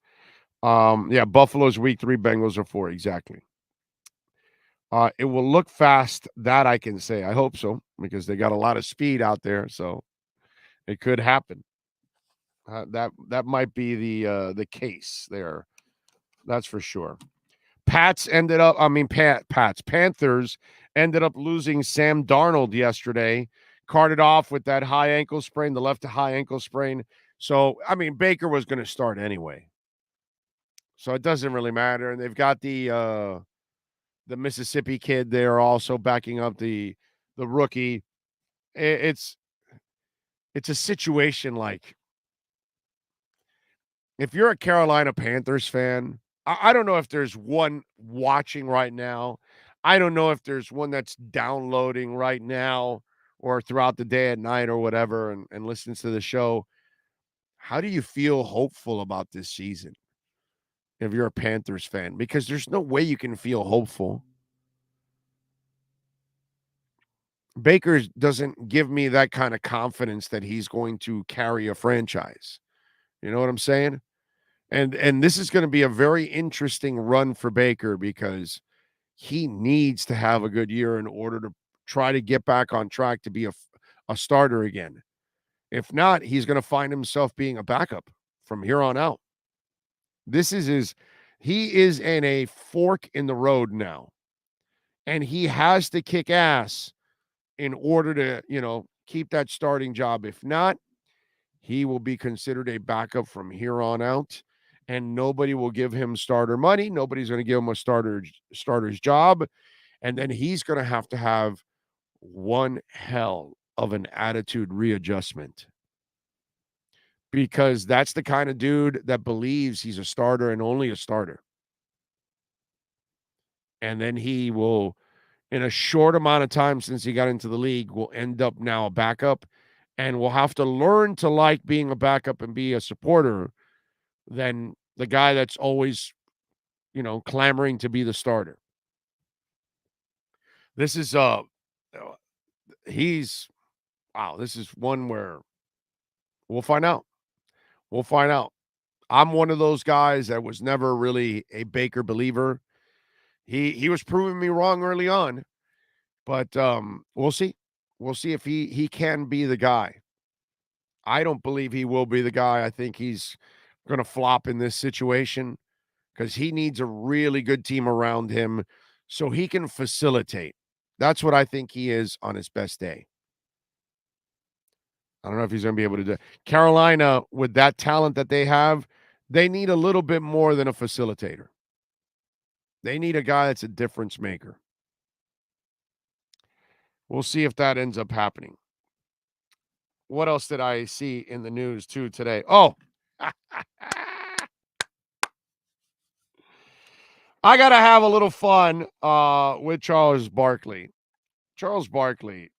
Yeah, Buffalo's week 3, Bengals are 4. Exactly. It will look fast, that I can say. I hope so, because they got a lot of speed out there, so it could happen. That might be the case there. That's for sure. Panthers ended up losing Sam Darnold yesterday. Carted off with that high ankle sprain, the left high ankle sprain. So, I mean, Baker was going to start anyway. So it doesn't really matter. And they've got the Mississippi kid there also backing up the rookie. It's a situation like, if you're a Carolina Panthers fan, I don't know if there's one watching right now. I don't know if there's one that's downloading right now or throughout the day at night or whatever and listens to the show. How do you feel hopeful about this season if you're a Panthers fan? Because there's no way you can feel hopeful. Baker doesn't give me that kind of confidence that he's going to carry a franchise. You know what I'm saying? And this is going to be a very interesting run for Baker because he needs to have a good year in order to try to get back on track to be a starter again. If not, he's going to find himself being a backup from here on out. He is in a fork in the road now. And he has to kick ass in order to, keep that starting job. If not, he will be considered a backup from here on out. And nobody will give him starter money. Nobody's going to give him a starter's job. And then he's going to have one hell of an attitude readjustment. Because that's the kind of dude that believes he's a starter and only a starter. And then he will, in a short amount of time since he got into the league, will end up now a backup and will have to learn to like being a backup and be a supporter than the guy that's always, clamoring to be the starter. This is this is one where we'll find out. We'll find out. I'm one of those guys that was never really a Baker believer. He was proving me wrong early on, but we'll see. We'll see if he can be the guy. I don't believe he will be the guy. I think he's going to flop in this situation because he needs a really good team around him so he can facilitate. That's what I think he is on his best day. I don't know if he's going to be able to do it. Carolina, with that talent that they have, they need a little bit more than a facilitator. They need a guy that's a difference maker. We'll see if that ends up happening. What else did I see in the news too today? Oh, I got to have a little fun with Charles Barkley. Charles Barkley,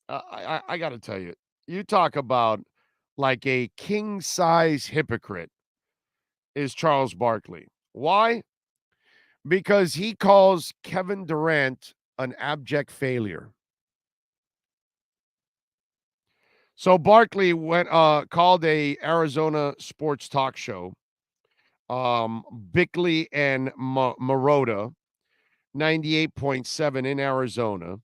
I got to tell you, you talk about like a king-size hypocrite is Charles Barkley. Why? Because he calls Kevin Durant an abject failure. So Barkley went called a Arizona sports talk show, Bickley and Marotta, 98.7 in Arizona.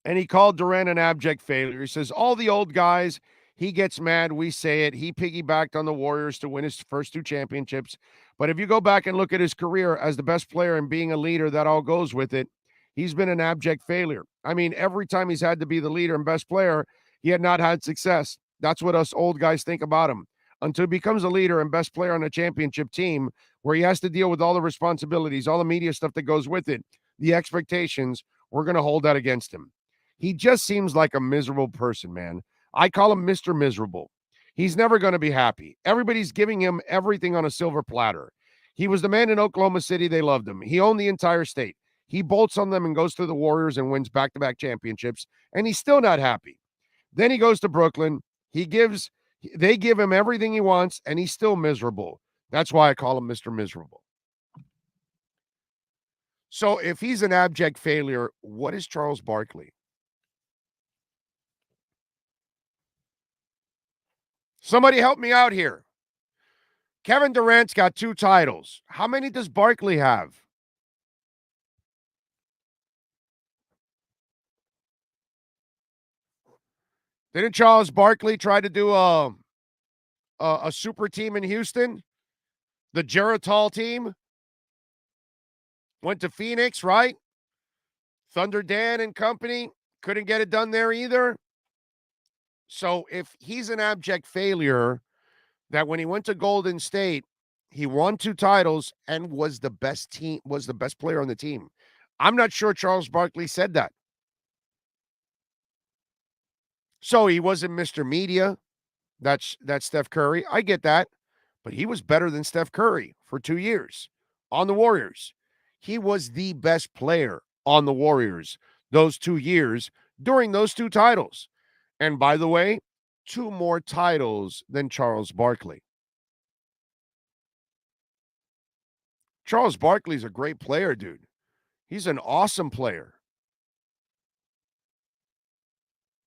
And he called Durant an abject failure. He says, all the old guys, he gets mad, we say it. He piggybacked on the Warriors to win his first 2 championships. But if you go back and look at his career as the best player and being a leader, that all goes with it. He's been an abject failure. I mean, every time he's had to be the leader and best player, he had not had success. That's what us old guys think about him. Until he becomes a leader and best player on a championship team where he has to deal with all the responsibilities, all the media stuff that goes with it, the expectations, we're going to hold that against him. He just seems like a miserable person, man. I call him Mr. Miserable. He's never going to be happy. Everybody's giving him everything on a silver platter. He was the man in Oklahoma City. They loved him. He owned the entire state. He bolts on them and goes to the Warriors and wins back-to-back championships, and he's still not happy. Then he goes to Brooklyn. They give him everything he wants, and he's still miserable. That's why I call him Mr. Miserable. So if he's an abject failure, what is Charles Barkley? Somebody help me out here. Kevin Durant's got 2 titles. How many does Barkley have? Didn't Charles Barkley try to do a super team in Houston? The Geritol team? Went to Phoenix, right? Thunder Dan and company couldn't get it done there either. So if he's an abject failure, that when he went to Golden State, he won 2 titles and was the best player on the team. I'm not sure Charles Barkley said that. So he wasn't Mr. Media. That's Steph Curry. I get that. But he was better than Steph Curry for 2 years on the Warriors. He was the best player on the Warriors those 2 years during those 2 titles. And by the way, 2 more titles than Charles Barkley. Charles Barkley's a great player, dude. He's an awesome player.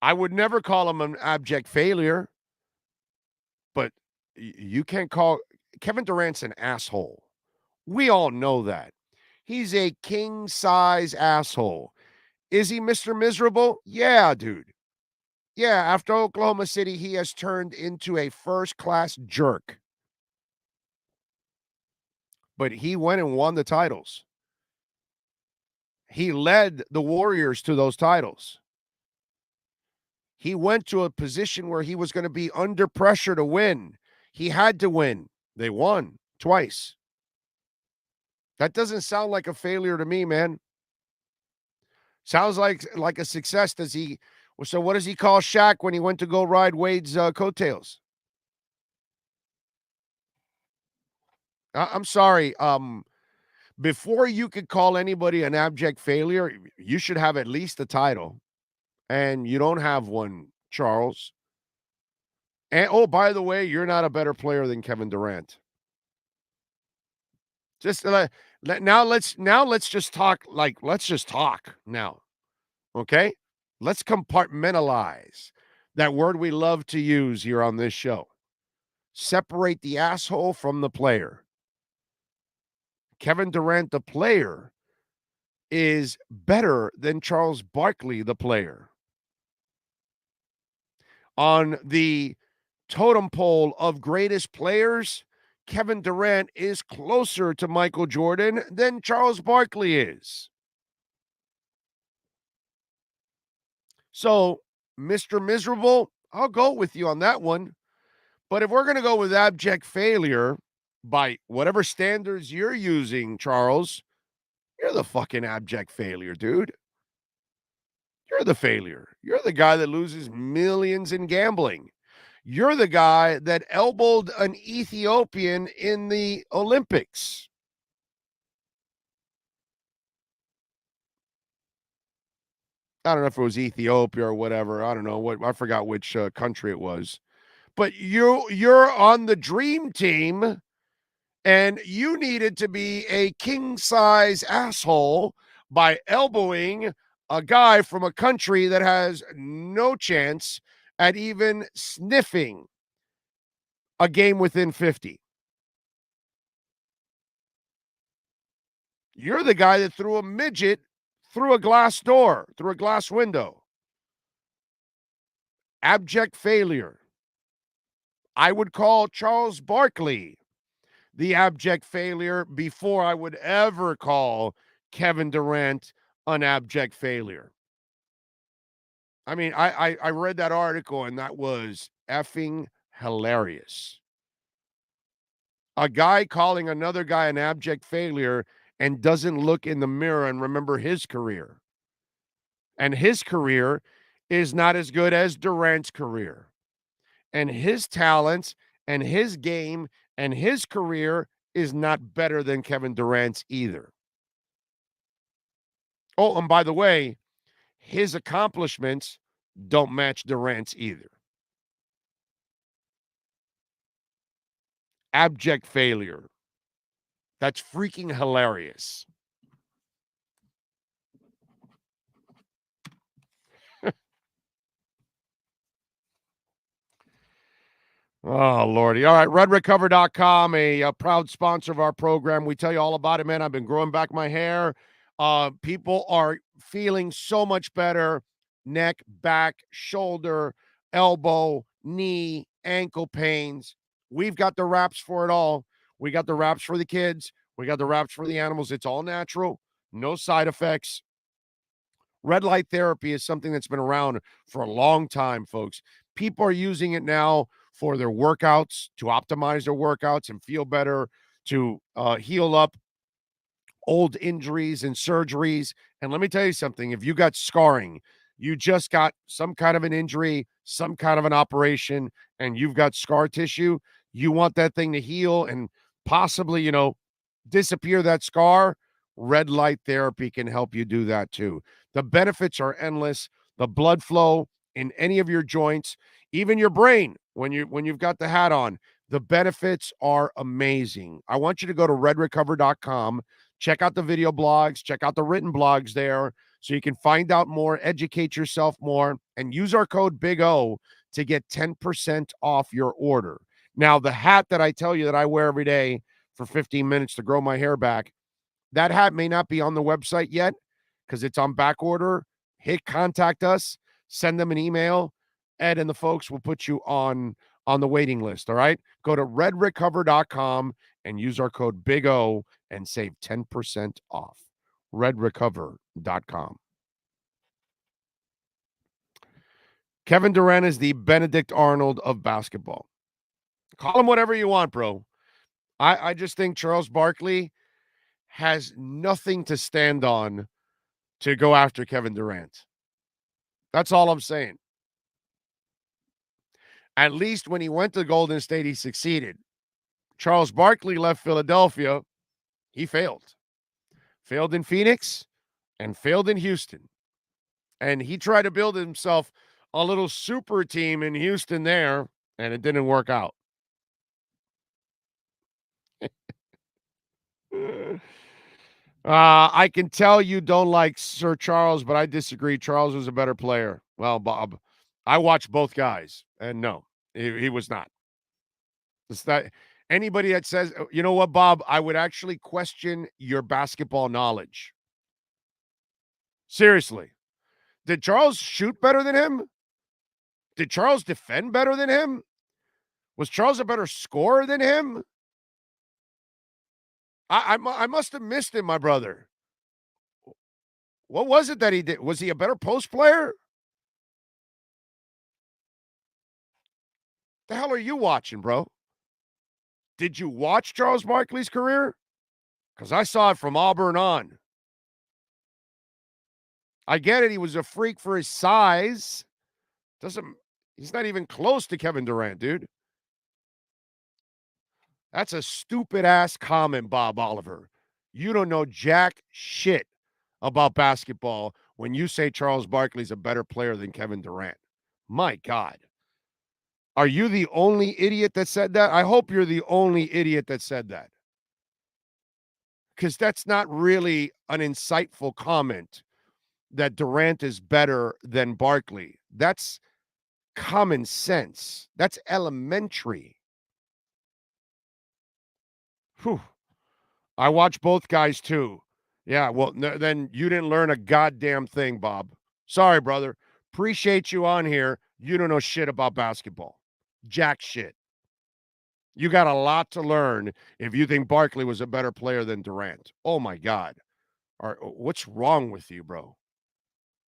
I would never call him an abject failure, but you can't call Kevin Durant's an asshole. We all know that. He's a king-size asshole. Is he Mr. Miserable? Yeah, dude. Yeah, after Oklahoma City, he has turned into a first-class jerk. But he went and won the titles. He led the Warriors to those titles. He went to a position where he was going to be under pressure to win. He had to win. They won twice. That doesn't sound like a failure to me, man. Sounds like a success. So what does he call Shaq when he went to go ride Wade's coattails? I'm sorry. Before you could call anybody an abject failure, you should have at least a title. And you don't have one, Charles. And oh, by the way, you're not a better player than Kevin Durant. Just now let's just talk let's just talk now. Okay? Let's compartmentalize that word we love to use here on this show. Separate the asshole from the player. Kevin Durant, the player, is better than Charles Barkley, the player. On the totem pole of greatest players, Kevin Durant is closer to Michael Jordan than Charles Barkley is. So, Mr. Miserable, I'll go with you on that one. But if we're going to go with abject failure, by whatever standards you're using, Charles, you're the fucking abject failure, dude. You're the failure. You're the guy that loses millions in gambling. You're the guy that elbowed an Ethiopian in the Olympics. I don't know if it was Ethiopia or whatever. I don't know I forgot which country it was. But you're on the dream team, and you needed to be a king-size asshole by elbowing a guy from a country that has no chance at even sniffing a game within 50. You're the guy that threw a midget through a glass door, through a glass window. Abject failure. I would call Charles Barkley the abject failure before I would ever call Kevin Durant an abject failure. I mean, I read that article and that was effing hilarious. A guy calling another guy an abject failure and doesn't look in the mirror and remember his career. And his career is not as good as Durant's career. And his talents and his game and his career is not better than Kevin Durant's either. Oh, and by the way, his accomplishments don't match Durant's either. Abject failure. That's freaking hilarious. Oh, Lordy. All right, redrecover.com, a proud sponsor of our program. We tell you all about it, man. I've been growing back my hair. People are feeling so much better. Neck, back, shoulder, elbow, knee, ankle pains. We've got the wraps for it all. We got the wraps for the kids. We got the wraps for the animals. It's all natural, no side effects. Red light therapy is something that's been around for a long time, folks. People are using it now for their workouts, to optimize their workouts and feel better, to heal up old injuries and surgeries. And let me tell you something, if you got scarring, you just got some kind of an injury, some kind of an operation, and you've got scar tissue, you want that thing to heal and possibly, disappear that scar. Red light therapy can help you do that too. The benefits are endless. The blood flow in any of your joints, even your brain, when you've got the hat on, the benefits are amazing. I want you to go to redrecover.com, check out the video blogs, check out the written blogs there so you can find out more, educate yourself more, and use our code Big O to get 10% off your order. Now, the hat that I tell you that I wear every day for 15 minutes to grow my hair back, that hat may not be on the website yet because it's on back order. Hit contact us, send them an email. Ed and the folks will put you on the waiting list, all right? Go to redrecover.com and use our code Big O and save 10% off. redrecover.com. Kevin Durant is the Benedict Arnold of basketball. Call him whatever you want, bro. I just think Charles Barkley has nothing to stand on to go after Kevin Durant. That's all I'm saying. At least when he went to Golden State, he succeeded. Charles Barkley left Philadelphia. He failed. Failed in Phoenix and failed in Houston. And he tried to build himself a little super team in Houston there, and it didn't work out. I can tell you don't like Sir Charles, but I disagree. Charles was a better player. Well, Bob, I watched both guys, and no, he was not. It's that anybody that says, you know what, Bob, I would actually question your basketball knowledge. Seriously. Did Charles shoot better than him? Did Charles defend better than him? Was Charles a better scorer than him? I must have missed him, my brother. What was it that he did? Was he a better post player? The hell are you watching, bro? Did you watch Charles Barkley's career? Because I saw it from Auburn on. I get it. He was a freak for his size. He's not even close to Kevin Durant, dude. That's a stupid ass comment, Bob Oliver. You don't know jack shit about basketball when you say Charles Barkley's a better player than Kevin Durant. My God. Are you the only idiot that said that? I hope you're the only idiot that said that. Because that's not really an insightful comment. that Durant is better than Barkley. That's common sense. That's elementary. Whew. I watch both guys too. Yeah, well, then you didn't learn a goddamn thing, Bob. Sorry, brother. Appreciate you on here. You don't know shit about basketball. Jack shit. You got a lot to learn if you think Barkley was a better player than Durant. Oh, my God. What's wrong with you, bro?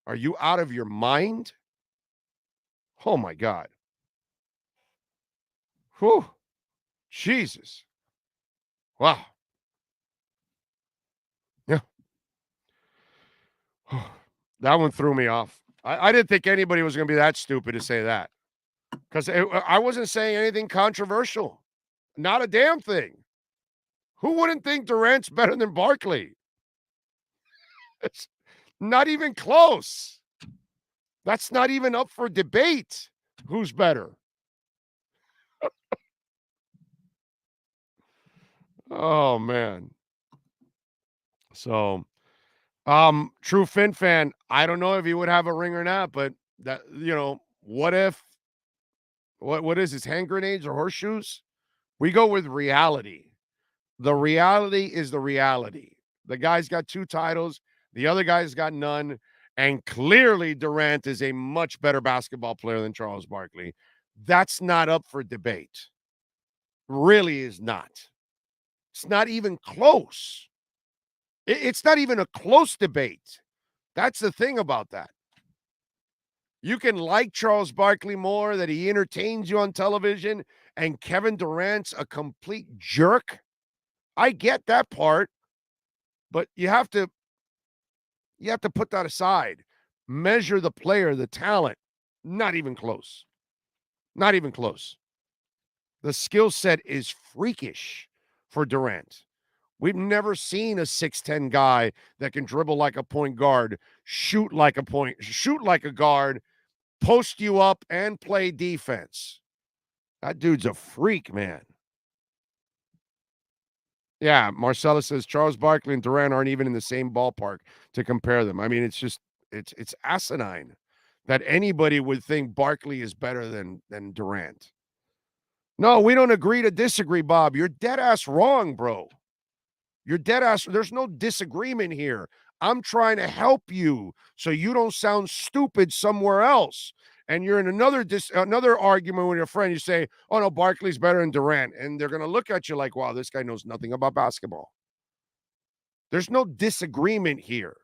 Are you out of your mind? Oh, my God. Whew. Jesus. Wow. Yeah. That one threw me off. I didn't think anybody was going to be that stupid to say that. Because I wasn't saying anything controversial. Not a damn thing. Who wouldn't think Durant's better than Barkley? It's not even close. That's not even up for debate. Who's better? Oh, man. So, true Finn fan, I don't know if he would have a ring or not, but that, what if, what is this, hand grenades or horseshoes? We go with reality. The reality is the reality. The guy's got 2 titles. The other guy's got none. And clearly Durant is a much better basketball player than Charles Barkley. That's not up for debate. Really is not. It's not even close. It's not even a close debate. That's the thing about that. You can like Charles Barkley more, that he entertains you on television, and Kevin Durant's a complete jerk. I get that part, but you have to put that aside. Measure the player, the talent. Not even close. Not even close. The skill set is freakish for Durant. We've never seen a 6'10" guy that can dribble like a point guard, shoot like a guard, post you up, and play defense. That dude's a freak, man. Yeah, Marcella says Charles Barkley and Durant aren't even in the same ballpark to compare them. I mean, it's asinine that anybody would think Barkley is better than Durant. No, we don't agree to disagree, Bob. You're dead ass wrong, bro. You're dead ass. There's no disagreement here. I'm trying to help you so you don't sound stupid somewhere else. And you're in another argument with your friend. You say, oh, no, Barkley's better than Durant. And they're going to look at you like, wow, this guy knows nothing about basketball. There's no disagreement here.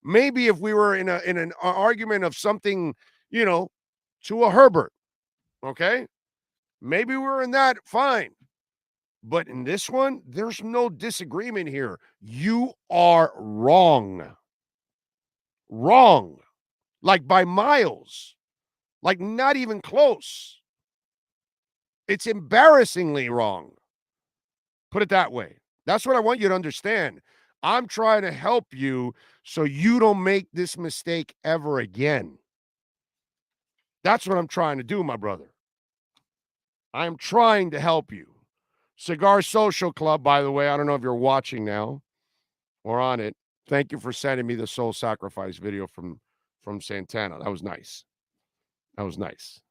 Maybe if we were in an argument of something, to a Herbert, okay? Maybe we're in that, fine. But in this one, there's no disagreement here. You are wrong. Wrong. Like by miles. Like not even close. It's embarrassingly wrong. Put it that way. That's what I want you to understand. I'm trying to help you so you don't make this mistake ever again. That's what I'm trying to do, my brother. I'm trying to help you. Cigar Social Club, by the way, I don't know if you're watching now or on it. Thank you for sending me the soul sacrifice video from Santana. That was nice. That was nice.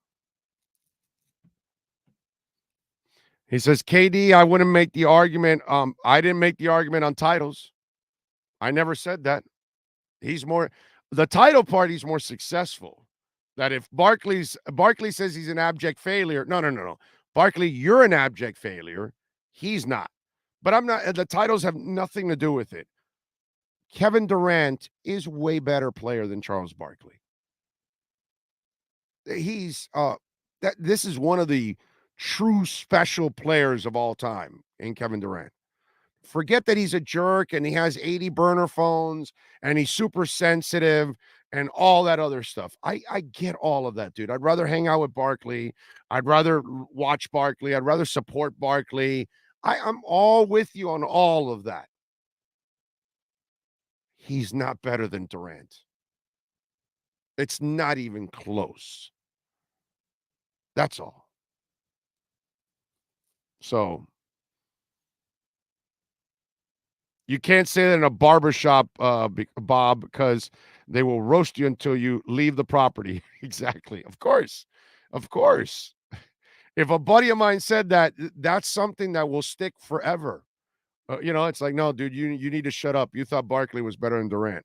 He says, KD, I wouldn't make the argument. I didn't make the argument on titles. I never said that. The title part, he's more successful. That if Barkley says he's an abject failure. No. Barkley, you're an abject failure. He's not. But I'm not. The titles have nothing to do with it. Kevin Durant is way better player than Charles Barkley. This is one of the true special players of all time in Kevin Durant. Forget that he's a jerk and he has 80 burner phones and he's super sensitive and all that other stuff. I get all of that, dude. I'd rather hang out with Barkley. I'd rather watch Barkley. I'd rather support Barkley. I'm all with you on all of that. He's not better than Durant. It's not even close. That's all. So you can't say that in a barbershop, Bob, because They will roast you until you leave the property. Exactly. Of course. Of course. If a buddy of mine said that, that's something that will stick forever. It's like, no, dude, you need to shut up. You thought Barkley was better than Durant.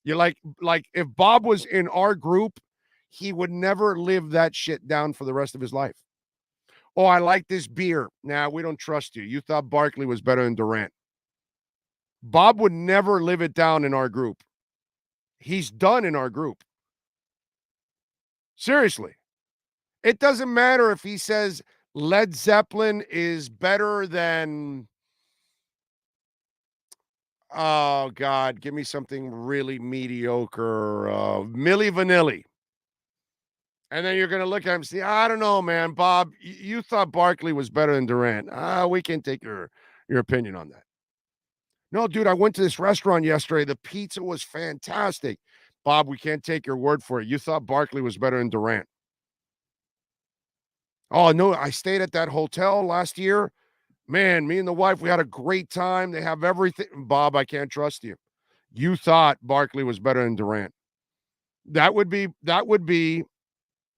You're like if Bob was in our group, he would never live that shit down for the rest of his life. Oh, I like this beer. Nah, we don't trust you. You thought Barkley was better than Durant. Bob would never live it down in our group. He's done in our group. Seriously. It doesn't matter if he says Led Zeppelin is better than, oh, God, give me something really mediocre. Milli Vanilli. And then you're going to look at him and say, I don't know, man. Bob, you thought Barkley was better than Durant. We can take your opinion on that. No, dude, I went to this restaurant yesterday. The pizza was fantastic. Bob, we can't take your word for it. You thought Barkley was better than Durant. Oh, no, I stayed at that hotel last year. Man, me and the wife, we had a great time. They have everything. Bob, I can't trust you. You thought Barkley was better than Durant. That would be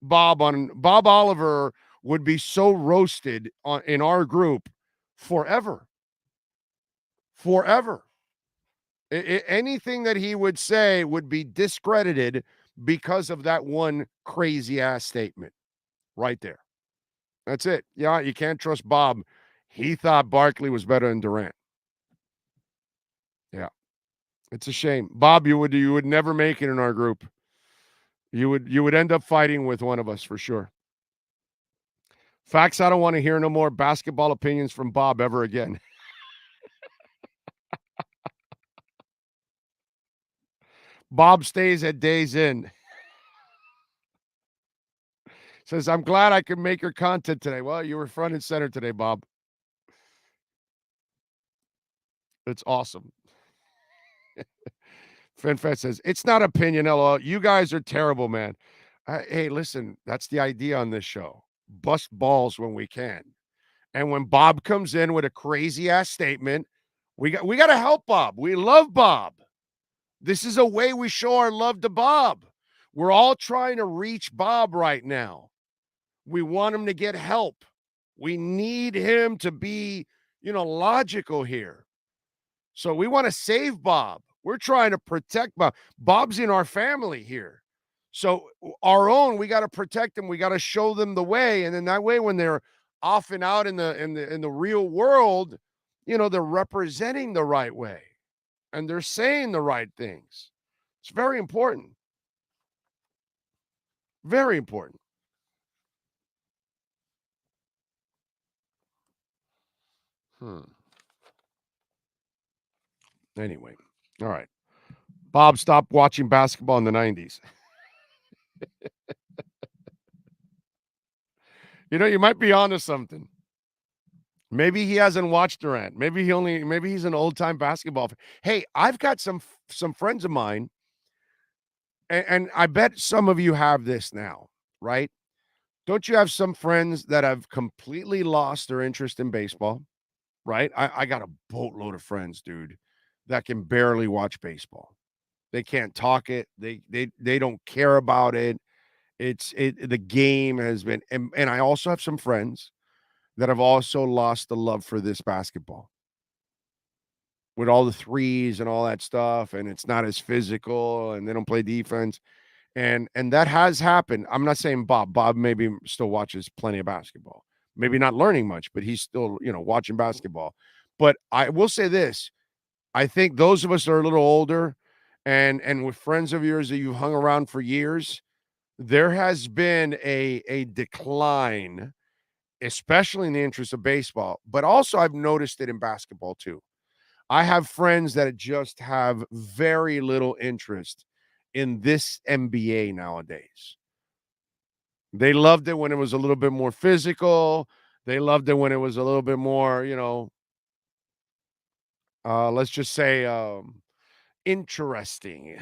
Bob Oliver would be so roasted in our group forever. Forever. Anything that he would say would be discredited because of that one crazy ass statement right there. That's it. Yeah, you can't trust Bob. He thought Barkley was better than Durant. Yeah. It's a shame. Bob, you would never make it in our group. You would end up fighting with one of us for sure. Facts, I don't want to hear no more basketball opinions from Bob ever again. Bob stays at Days Inn. Says, I'm glad I could make your content today. Well, you were front and center today, Bob. It's awesome. FinFed says, it's not opinion, LOL. You guys are terrible, man. Hey, listen, that's the idea on this show. Bust balls when we can. And when Bob comes in with a crazy-ass statement, we got to help Bob. We love Bob. This is a way we show our love to Bob. We're all trying to reach Bob right now. We want him to get help. We need him to be, logical here. So we want to save Bob. We're trying to protect Bob. Bob's in our family here. So our own, we got to protect them. We got to show them the way. And then that way, when they're off and out in the real world, they're representing the right way and they're saying the right things. It's very important. Very important. Anyway, all right. Bob stopped watching basketball in the 90s. You might be onto something. Maybe he hasn't watched Durant. Maybe he's an old-time basketball fan. Hey, I've got some friends of mine, and I bet some of you have this now, right? Don't you have some friends that have completely lost their interest in baseball, right? I got a boatload of friends, dude, that can barely watch baseball. They can't talk it. They don't care about it. The game has been, and I also have some friends that have also lost the love for this basketball with all the threes and all that stuff, and it's not as physical, and they don't play defense, and that has happened. I'm not saying Bob. Bob maybe still watches plenty of basketball, maybe not learning much, but he's still watching basketball. But I will say this: I think those of us that are a little older, and with friends of yours that you've hung around for years, there has been a decline, especially in the interest of baseball, but also I've noticed it in basketball too. I have friends that just have very little interest in this NBA nowadays. They loved it when it was a little bit more physical. They loved it when it was a little bit more, let's just say interesting.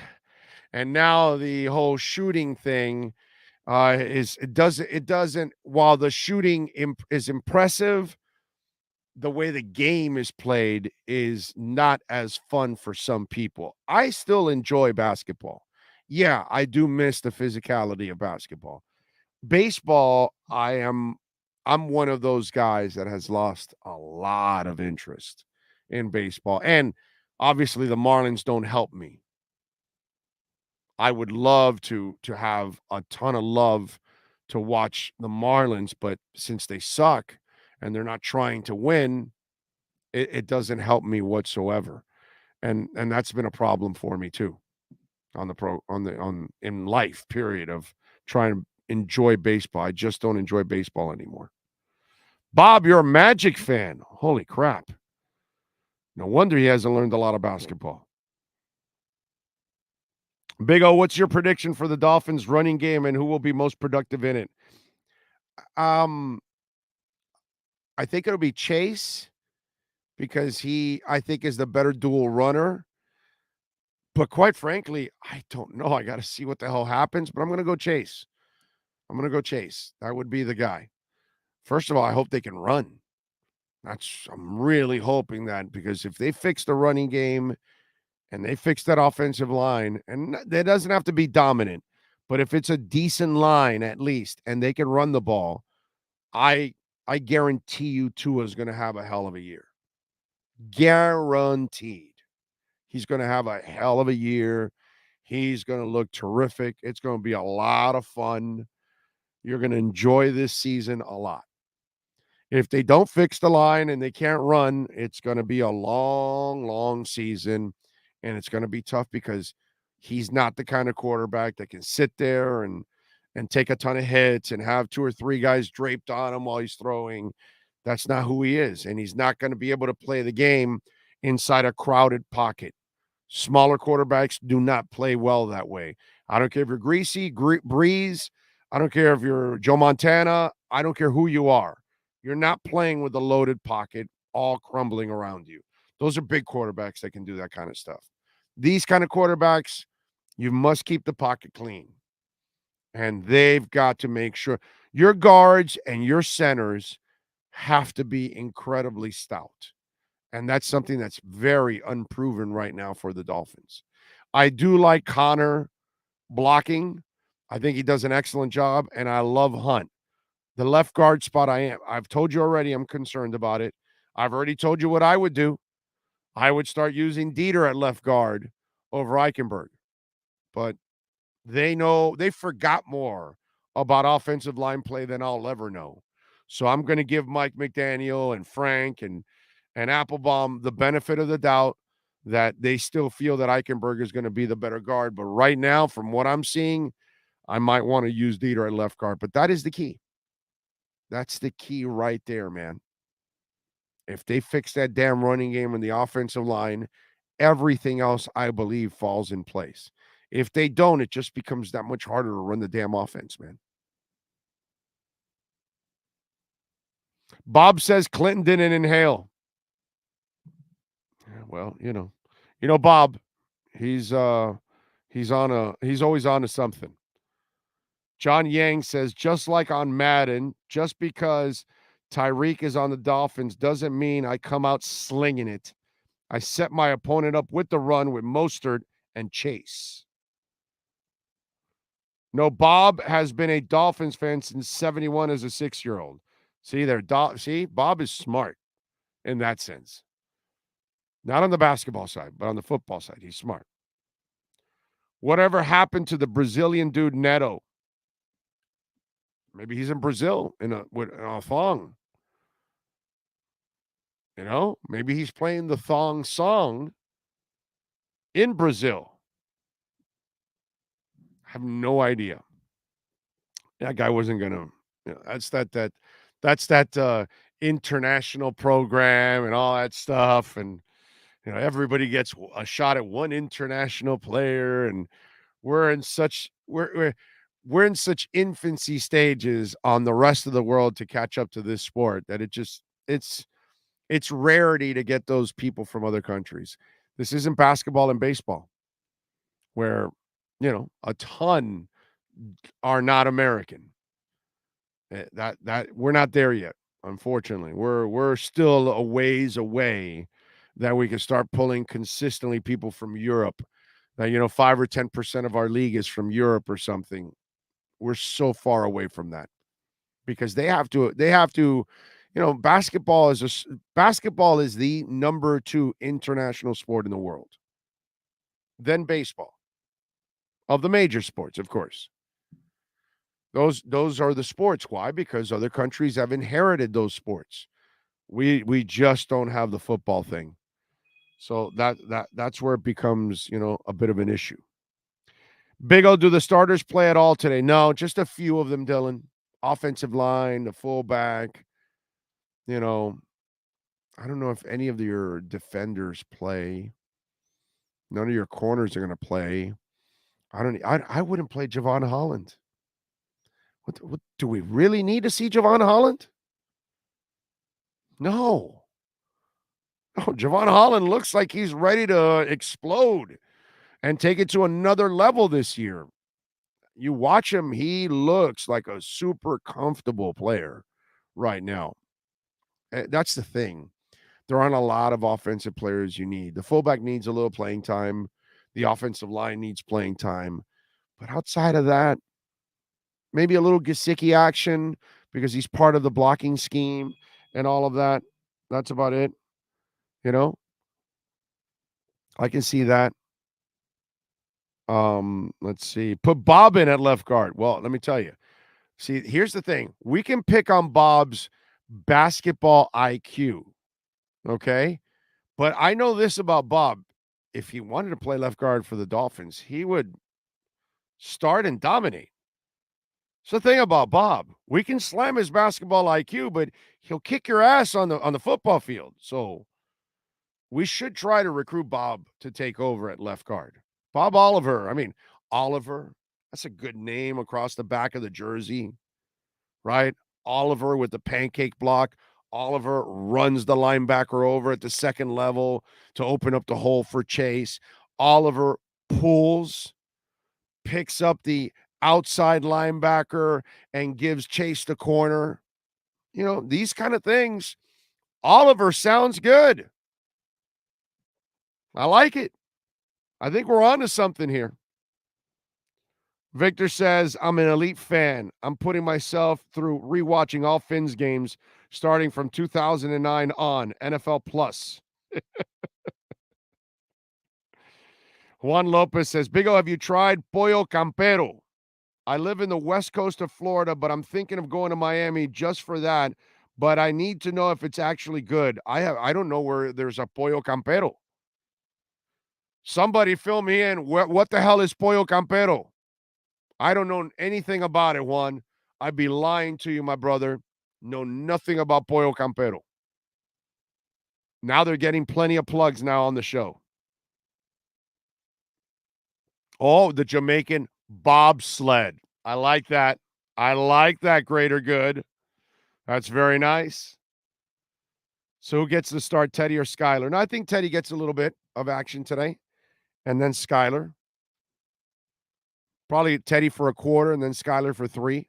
And now the whole shooting thing it doesn't while the shooting is impressive, the way the game is played is not as fun for some people. I still enjoy basketball. yeah, I do miss the physicality of basketball. Baseball, I'm one of those guys that has lost a lot of interest in baseball. And obviously the Marlins don't help me. I would love to have a ton of love to watch the Marlins, but since they suck and they're not trying to win, it doesn't help me whatsoever. And that's been a problem for me too on the pro on in life period of trying to enjoy baseball. I just don't enjoy baseball anymore. Bob, you're a Magic fan. Holy crap. No wonder he hasn't learned a lot of basketball. Big O, what's your prediction for the Dolphins running game and who will be most productive in it? Um, I think it'll be Chase because he, I think, is the better dual runner. But quite frankly, I don't know. I got to see what the hell happens, but I'm going to go Chase. I'm going to go Chase. That would be the guy. First of all, I hope they can run. I'm really hoping that because if they fix the running game and they fix that offensive line, and that doesn't have to be dominant, but if it's a decent line at least and they can run the ball, I guarantee you Tua is going to have a hell of a year. Guaranteed. He's going to have a hell of a year. He's going to look terrific. It's going to be a lot of fun. You're going to enjoy this season a lot. If they don't fix the line and they can't run, it's going to be a long, long season. And it's going to be tough because he's not the kind of quarterback that can sit there and take a ton of hits and have 2 or 3 guys draped on him while he's throwing. That's not who he is. And he's not going to be able to play the game inside a crowded pocket. Smaller quarterbacks do not play well that way. I don't care if you're Greasy, Breeze. I don't care if you're Joe Montana. I don't care who you are. You're not playing with a loaded pocket all crumbling around you. Those are big quarterbacks that can do that kind of stuff. These kind of quarterbacks, you must keep the pocket clean. And they've got to make sure your guards and your centers have to be incredibly stout. And that's something that's very unproven right now for the Dolphins. I do like Connor blocking. I think he does an excellent job. And I love Hunt. The left guard spot, I've told you already, I'm concerned about it. I've already told you what I would do. I would start using Dieter at left guard over Eichenberg. But they forgot more about offensive line play than I'll ever know. So I'm going to give Mike McDaniel and Frank and Applebaum the benefit of the doubt that they still feel that Eichenberg is going to be the better guard. But right now, from what I'm seeing, I might want to use Dieter at left guard. But that is the key. That's the key right there, man. If they fix that damn running game and the offensive line, everything else, I believe, falls in place. If they don't, it just becomes that much harder to run the damn offense, man. Bob says Clinton didn't inhale. Well, Bob, he's always on to something. John Yang says, just like on Madden, just because Tyreek is on the Dolphins doesn't mean I come out slinging it. I set my opponent up with the run with Mostert and Chase. No, Bob has been a Dolphins fan since 71 as a 6-year-old. See, Bob is smart in that sense. Not on the basketball side, but on the football side, he's smart. Whatever happened to the Brazilian dude Neto? Maybe he's in Brazil with a thong. Maybe he's playing the thong song in Brazil. I have no idea. That guy wasn't gonna. That's that international program and all that stuff, and everybody gets a shot at one international player, and we're in such infancy stages on the rest of the world to catch up to this sport that it's rarity to get those people from other countries. This isn't basketball and baseball where, a ton are not American. That we're not there yet. Unfortunately, we're still a ways away that we can start pulling consistently people from Europe that 5 or 10% of our league is from Europe or something. We're so far away from that because they have to basketball is the number 2 international sport in the world. Then baseball. Of the major sports, of course. Those are the sports. Why? Because other countries have inherited those sports. We just don't have the football thing. So that's where it becomes, a bit of an issue. Big O, do the starters play at all today? No, just a few of them, Dylan. Offensive line, the fullback. I don't know if any of your defenders play. None of your corners are going to play. I wouldn't play Javon Holland. What do we really need to see Javon Holland? No. Oh, Javon Holland looks like he's ready to explode and take it to another level this year. You watch him, he looks like a super comfortable player right now. That's the thing. There aren't a lot of offensive players you need. The fullback needs a little playing time. The offensive line needs playing time. But outside of that, maybe a little Gesicki action because he's part of the blocking scheme and all of that. That's about it. I can see that. Let's see. Put Bob in at left guard. Well, let me tell you. See, here's the thing. We can pick on Bob's basketball IQ. Okay? But I know this about Bob. If he wanted to play left guard for the Dolphins, he would start and dominate. So the thing about Bob, we can slam his basketball IQ, but he'll kick your ass on the football field. So we should try to recruit Bob to take over at left guard. Bob Oliver. Oliver, that's a good name across the back of the jersey, right? Oliver with the pancake block. Oliver runs the linebacker over at the second level to open up the hole for Chase. Oliver picks up the outside linebacker and gives Chase the corner. These kind of things. Oliver sounds good. I like it. I think we're on to something here. Victor says, I'm an elite fan. I'm putting myself through rewatching all Finns games starting from 2009 on NFL Plus. Juan Lopez says, Big O, have you tried Pollo Campero? I live in the west coast of Florida, but I'm thinking of going to Miami just for that. But I need to know if it's actually good. I don't know where there's a Pollo Campero. Somebody fill me in. What the hell is Pollo Campero? I don't know anything about it, Juan. I'd be lying to you, my brother. Know nothing about Pollo Campero. Now they're getting plenty of plugs now on the show. Oh, the Jamaican bobsled. I like that. Greater good. That's very nice. So who gets to start, Teddy or Skyler? No, I think Teddy gets a little bit of action today. And then Skyler. Probably Teddy for a quarter and then Skyler for 3.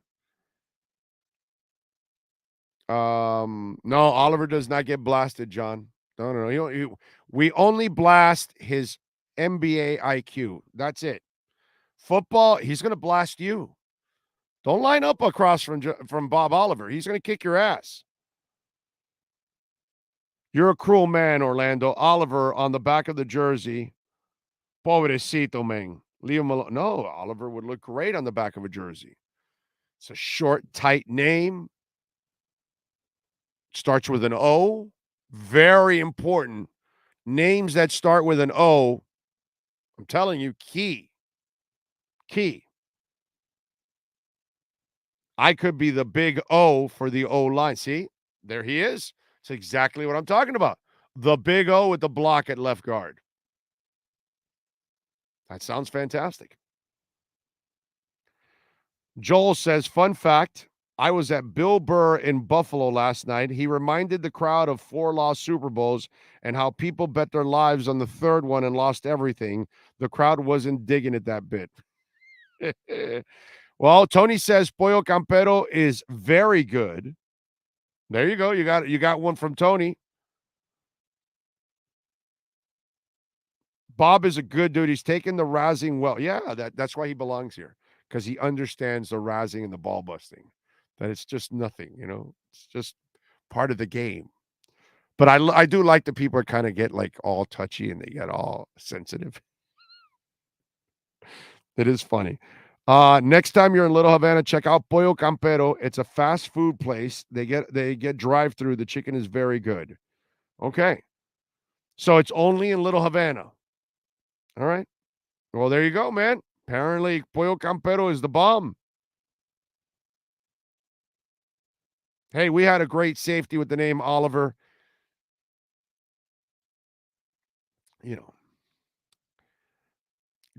No, Oliver does not get blasted, John. No. We only blast his NBA IQ. That's it. Football, he's going to blast you. Don't line up across from Bob Oliver. He's going to kick your ass. You're a cruel man, Orlando. Oliver on the back of the jersey. Pobrecito, man. Leave him alone. No, Oliver would look great on the back of a jersey. It's a short, tight name. Starts with an O. Very important. Names that start with an O, I'm telling you, key. I could be the big O for the O line. See, there he is. It's exactly what I'm talking about. The big O with the block at left guard. That sounds fantastic. Joel says, fun fact, I was at Bill Burr in Buffalo last night. He reminded the crowd of 4 lost Super Bowls and how people bet their lives on the third one and lost everything. The crowd wasn't digging it that bit. Well, Tony says Pollo Campero is very good. There you go. You got one from Tony. Bob is a good dude. He's taking the razzing well. Yeah, that's why he belongs here, because he understands the razzing and the ball busting. That it's just nothing, It's just part of the game. But I do like the people that kind of get like all touchy and they get all sensitive. It is funny. Next time you're in Little Havana, check out Pollo Campero. It's a fast food place. They get drive through. The chicken is very good. Okay. So it's only in Little Havana. All right. Well, there you go, man. Apparently, Pollo Campero is the bomb. Hey, we had a great safety with the name Oliver.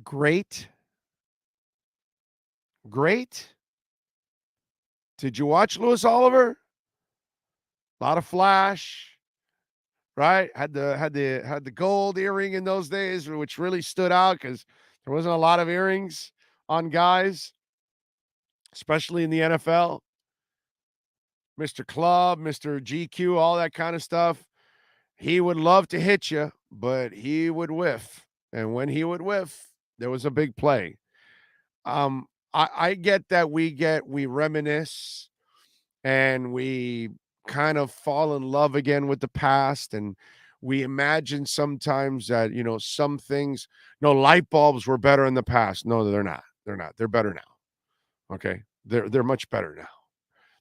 Great. Great. Did you watch Louis Oliver? A lot of flash, right? Had the gold earring in those days, which really stood out because there wasn't a lot of earrings on guys, especially in the NFL. Mr. Club, Mr. GQ, all that kind of stuff. He would love to hit you, but he would whiff. And when he would whiff, there was a big play. I get that we reminisce and we kind of fall in love again with the past, and we imagine sometimes that some things, no, light bulbs were better in the past. No, they're not. They're better now. Okay, they're much better now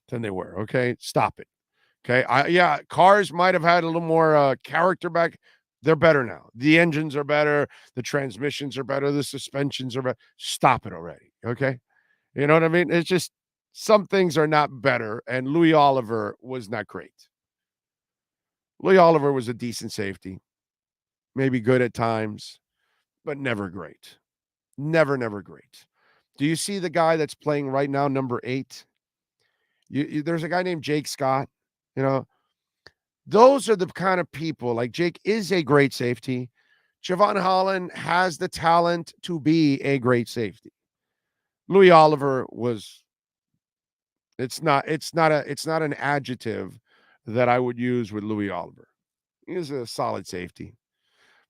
than they were. Okay, stop it. Okay, cars might have had a little more character back. They're better now. The engines are better. The transmissions are better. The suspensions are better. Stop it already. Okay, you know what I mean? It's just some things are not better, and Louis Oliver was not great. Louis Oliver was a decent safety, maybe good at times, but never great. Never great. Do you see the guy that's playing right now, number 8? There's a guy named Jake Scott. Those are the kind of people, like Jake is a great safety. Javon Holland has the talent to be a great safety. Louis Oliver was, it's not an adjective that I would use with Louis Oliver. He was a solid safety,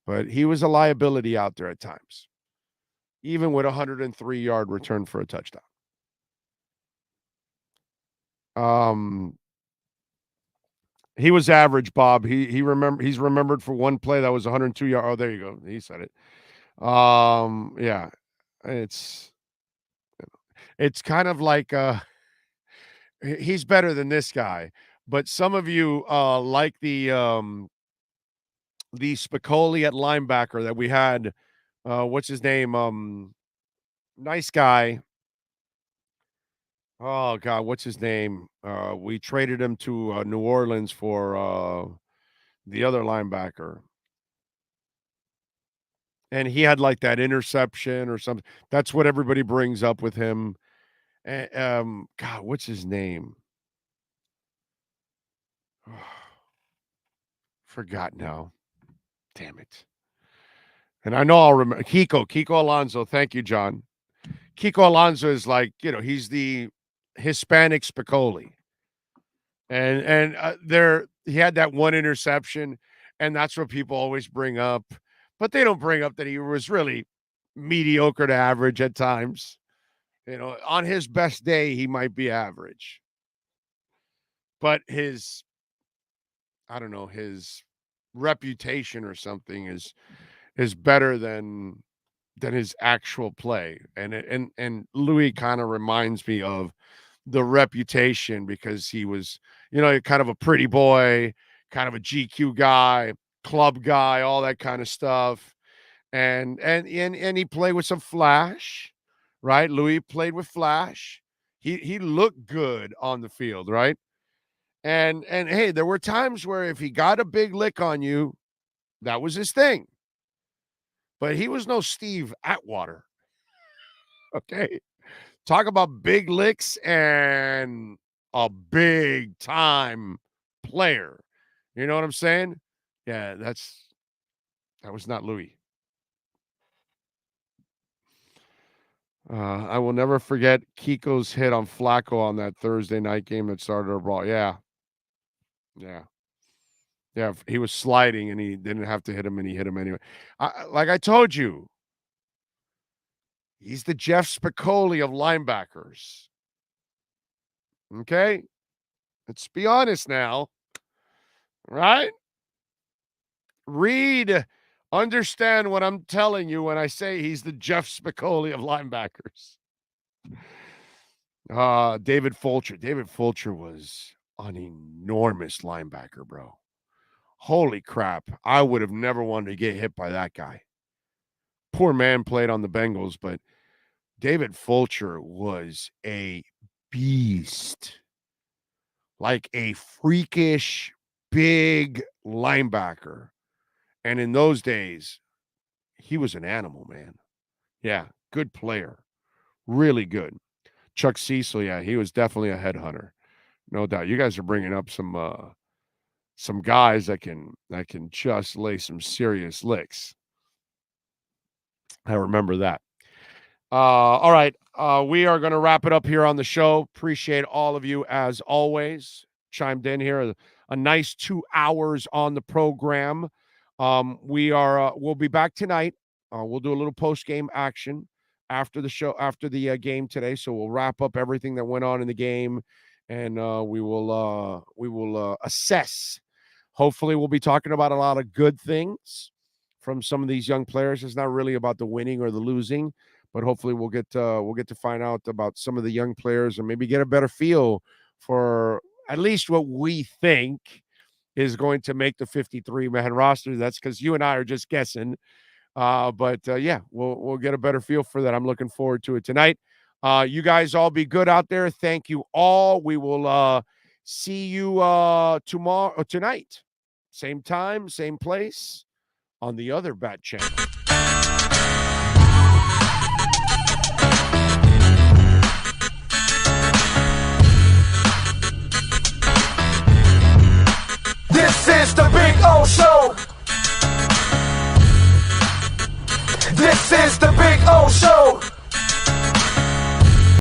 but he was a liability out there at times, even with a 103-yard return for a touchdown. He was average, Bob. He's remembered for one play that was 102 yards. Oh, there you go. He said it. Yeah, it's kind of like he's better than this guy. But some of you like the Spicoli at linebacker that we had. What's his name? Nice guy. Oh God, what's his name? We traded him to New Orleans for the other linebacker, and he had like that interception or something. That's what everybody brings up with him. And, God, what's his name? Forgot now. Damn it. And I know I'll remember Kiko Alonso. Thank you, John. Kiko Alonso is like, he's the Hispanic Spicoli. And he had that one interception, and that's what people always bring up. But they don't bring up that he was really mediocre to average at times. On his best day, he might be average. But his reputation or something is better than his actual play. And Louis kind of reminds me of the reputation because he was, kind of a pretty boy, kind of a GQ guy, club guy, all that kind of stuff. And he played with some flash, right? Louis played with flash. He looked good on the field, right? And hey, there were times where if he got a big lick on you, that was his thing. But he was no Steve Atwater. Okay. Talk about big licks and a big time player. You know what I'm saying? Yeah, that was not Louis. I will never forget Kiko's hit on Flacco on that Thursday night game that started our brawl. Yeah. Yeah, he was sliding, and he didn't have to hit him, and he hit him anyway. Like I told you, he's the Jeff Spicoli of linebackers. Okay? Let's be honest now. Right? Understand what I'm telling you when I say he's the Jeff Spicoli of linebackers. David Fulcher. David Fulcher was an enormous linebacker, bro. Holy crap. I would have never wanted to get hit by that guy. Poor man played on the Bengals, but David Fulcher was a beast. Like a freakish, big linebacker. And in those days, he was an animal, man. Yeah, good player. Really good. Chuck Cecil, yeah, he was definitely a headhunter. No doubt. You guys are bringing up some guys that can just lay some serious licks. I remember that. All right. We are going to wrap it up here on the show. Appreciate all of you as always. Chimed in here. A nice 2 hours on the program. We'll be back tonight. We'll do a little post-game action after the show, after the game today. So we'll wrap up everything that went on in the game, and we will assess. Hopefully, we'll be talking about a lot of good things from some of these young players. It's not really about the winning or the losing, but hopefully we'll get to find out about some of the young players and maybe get a better feel for at least what we think is going to make the 53-man roster. That's because you and I are just guessing. But yeah, we'll get a better feel for that. I'm looking forward to it tonight. You guys all be good out there. Thank you all. We will see you tonight. Same time, same place on the other Bat channel. This is the Big O Show. This is the Big O Show.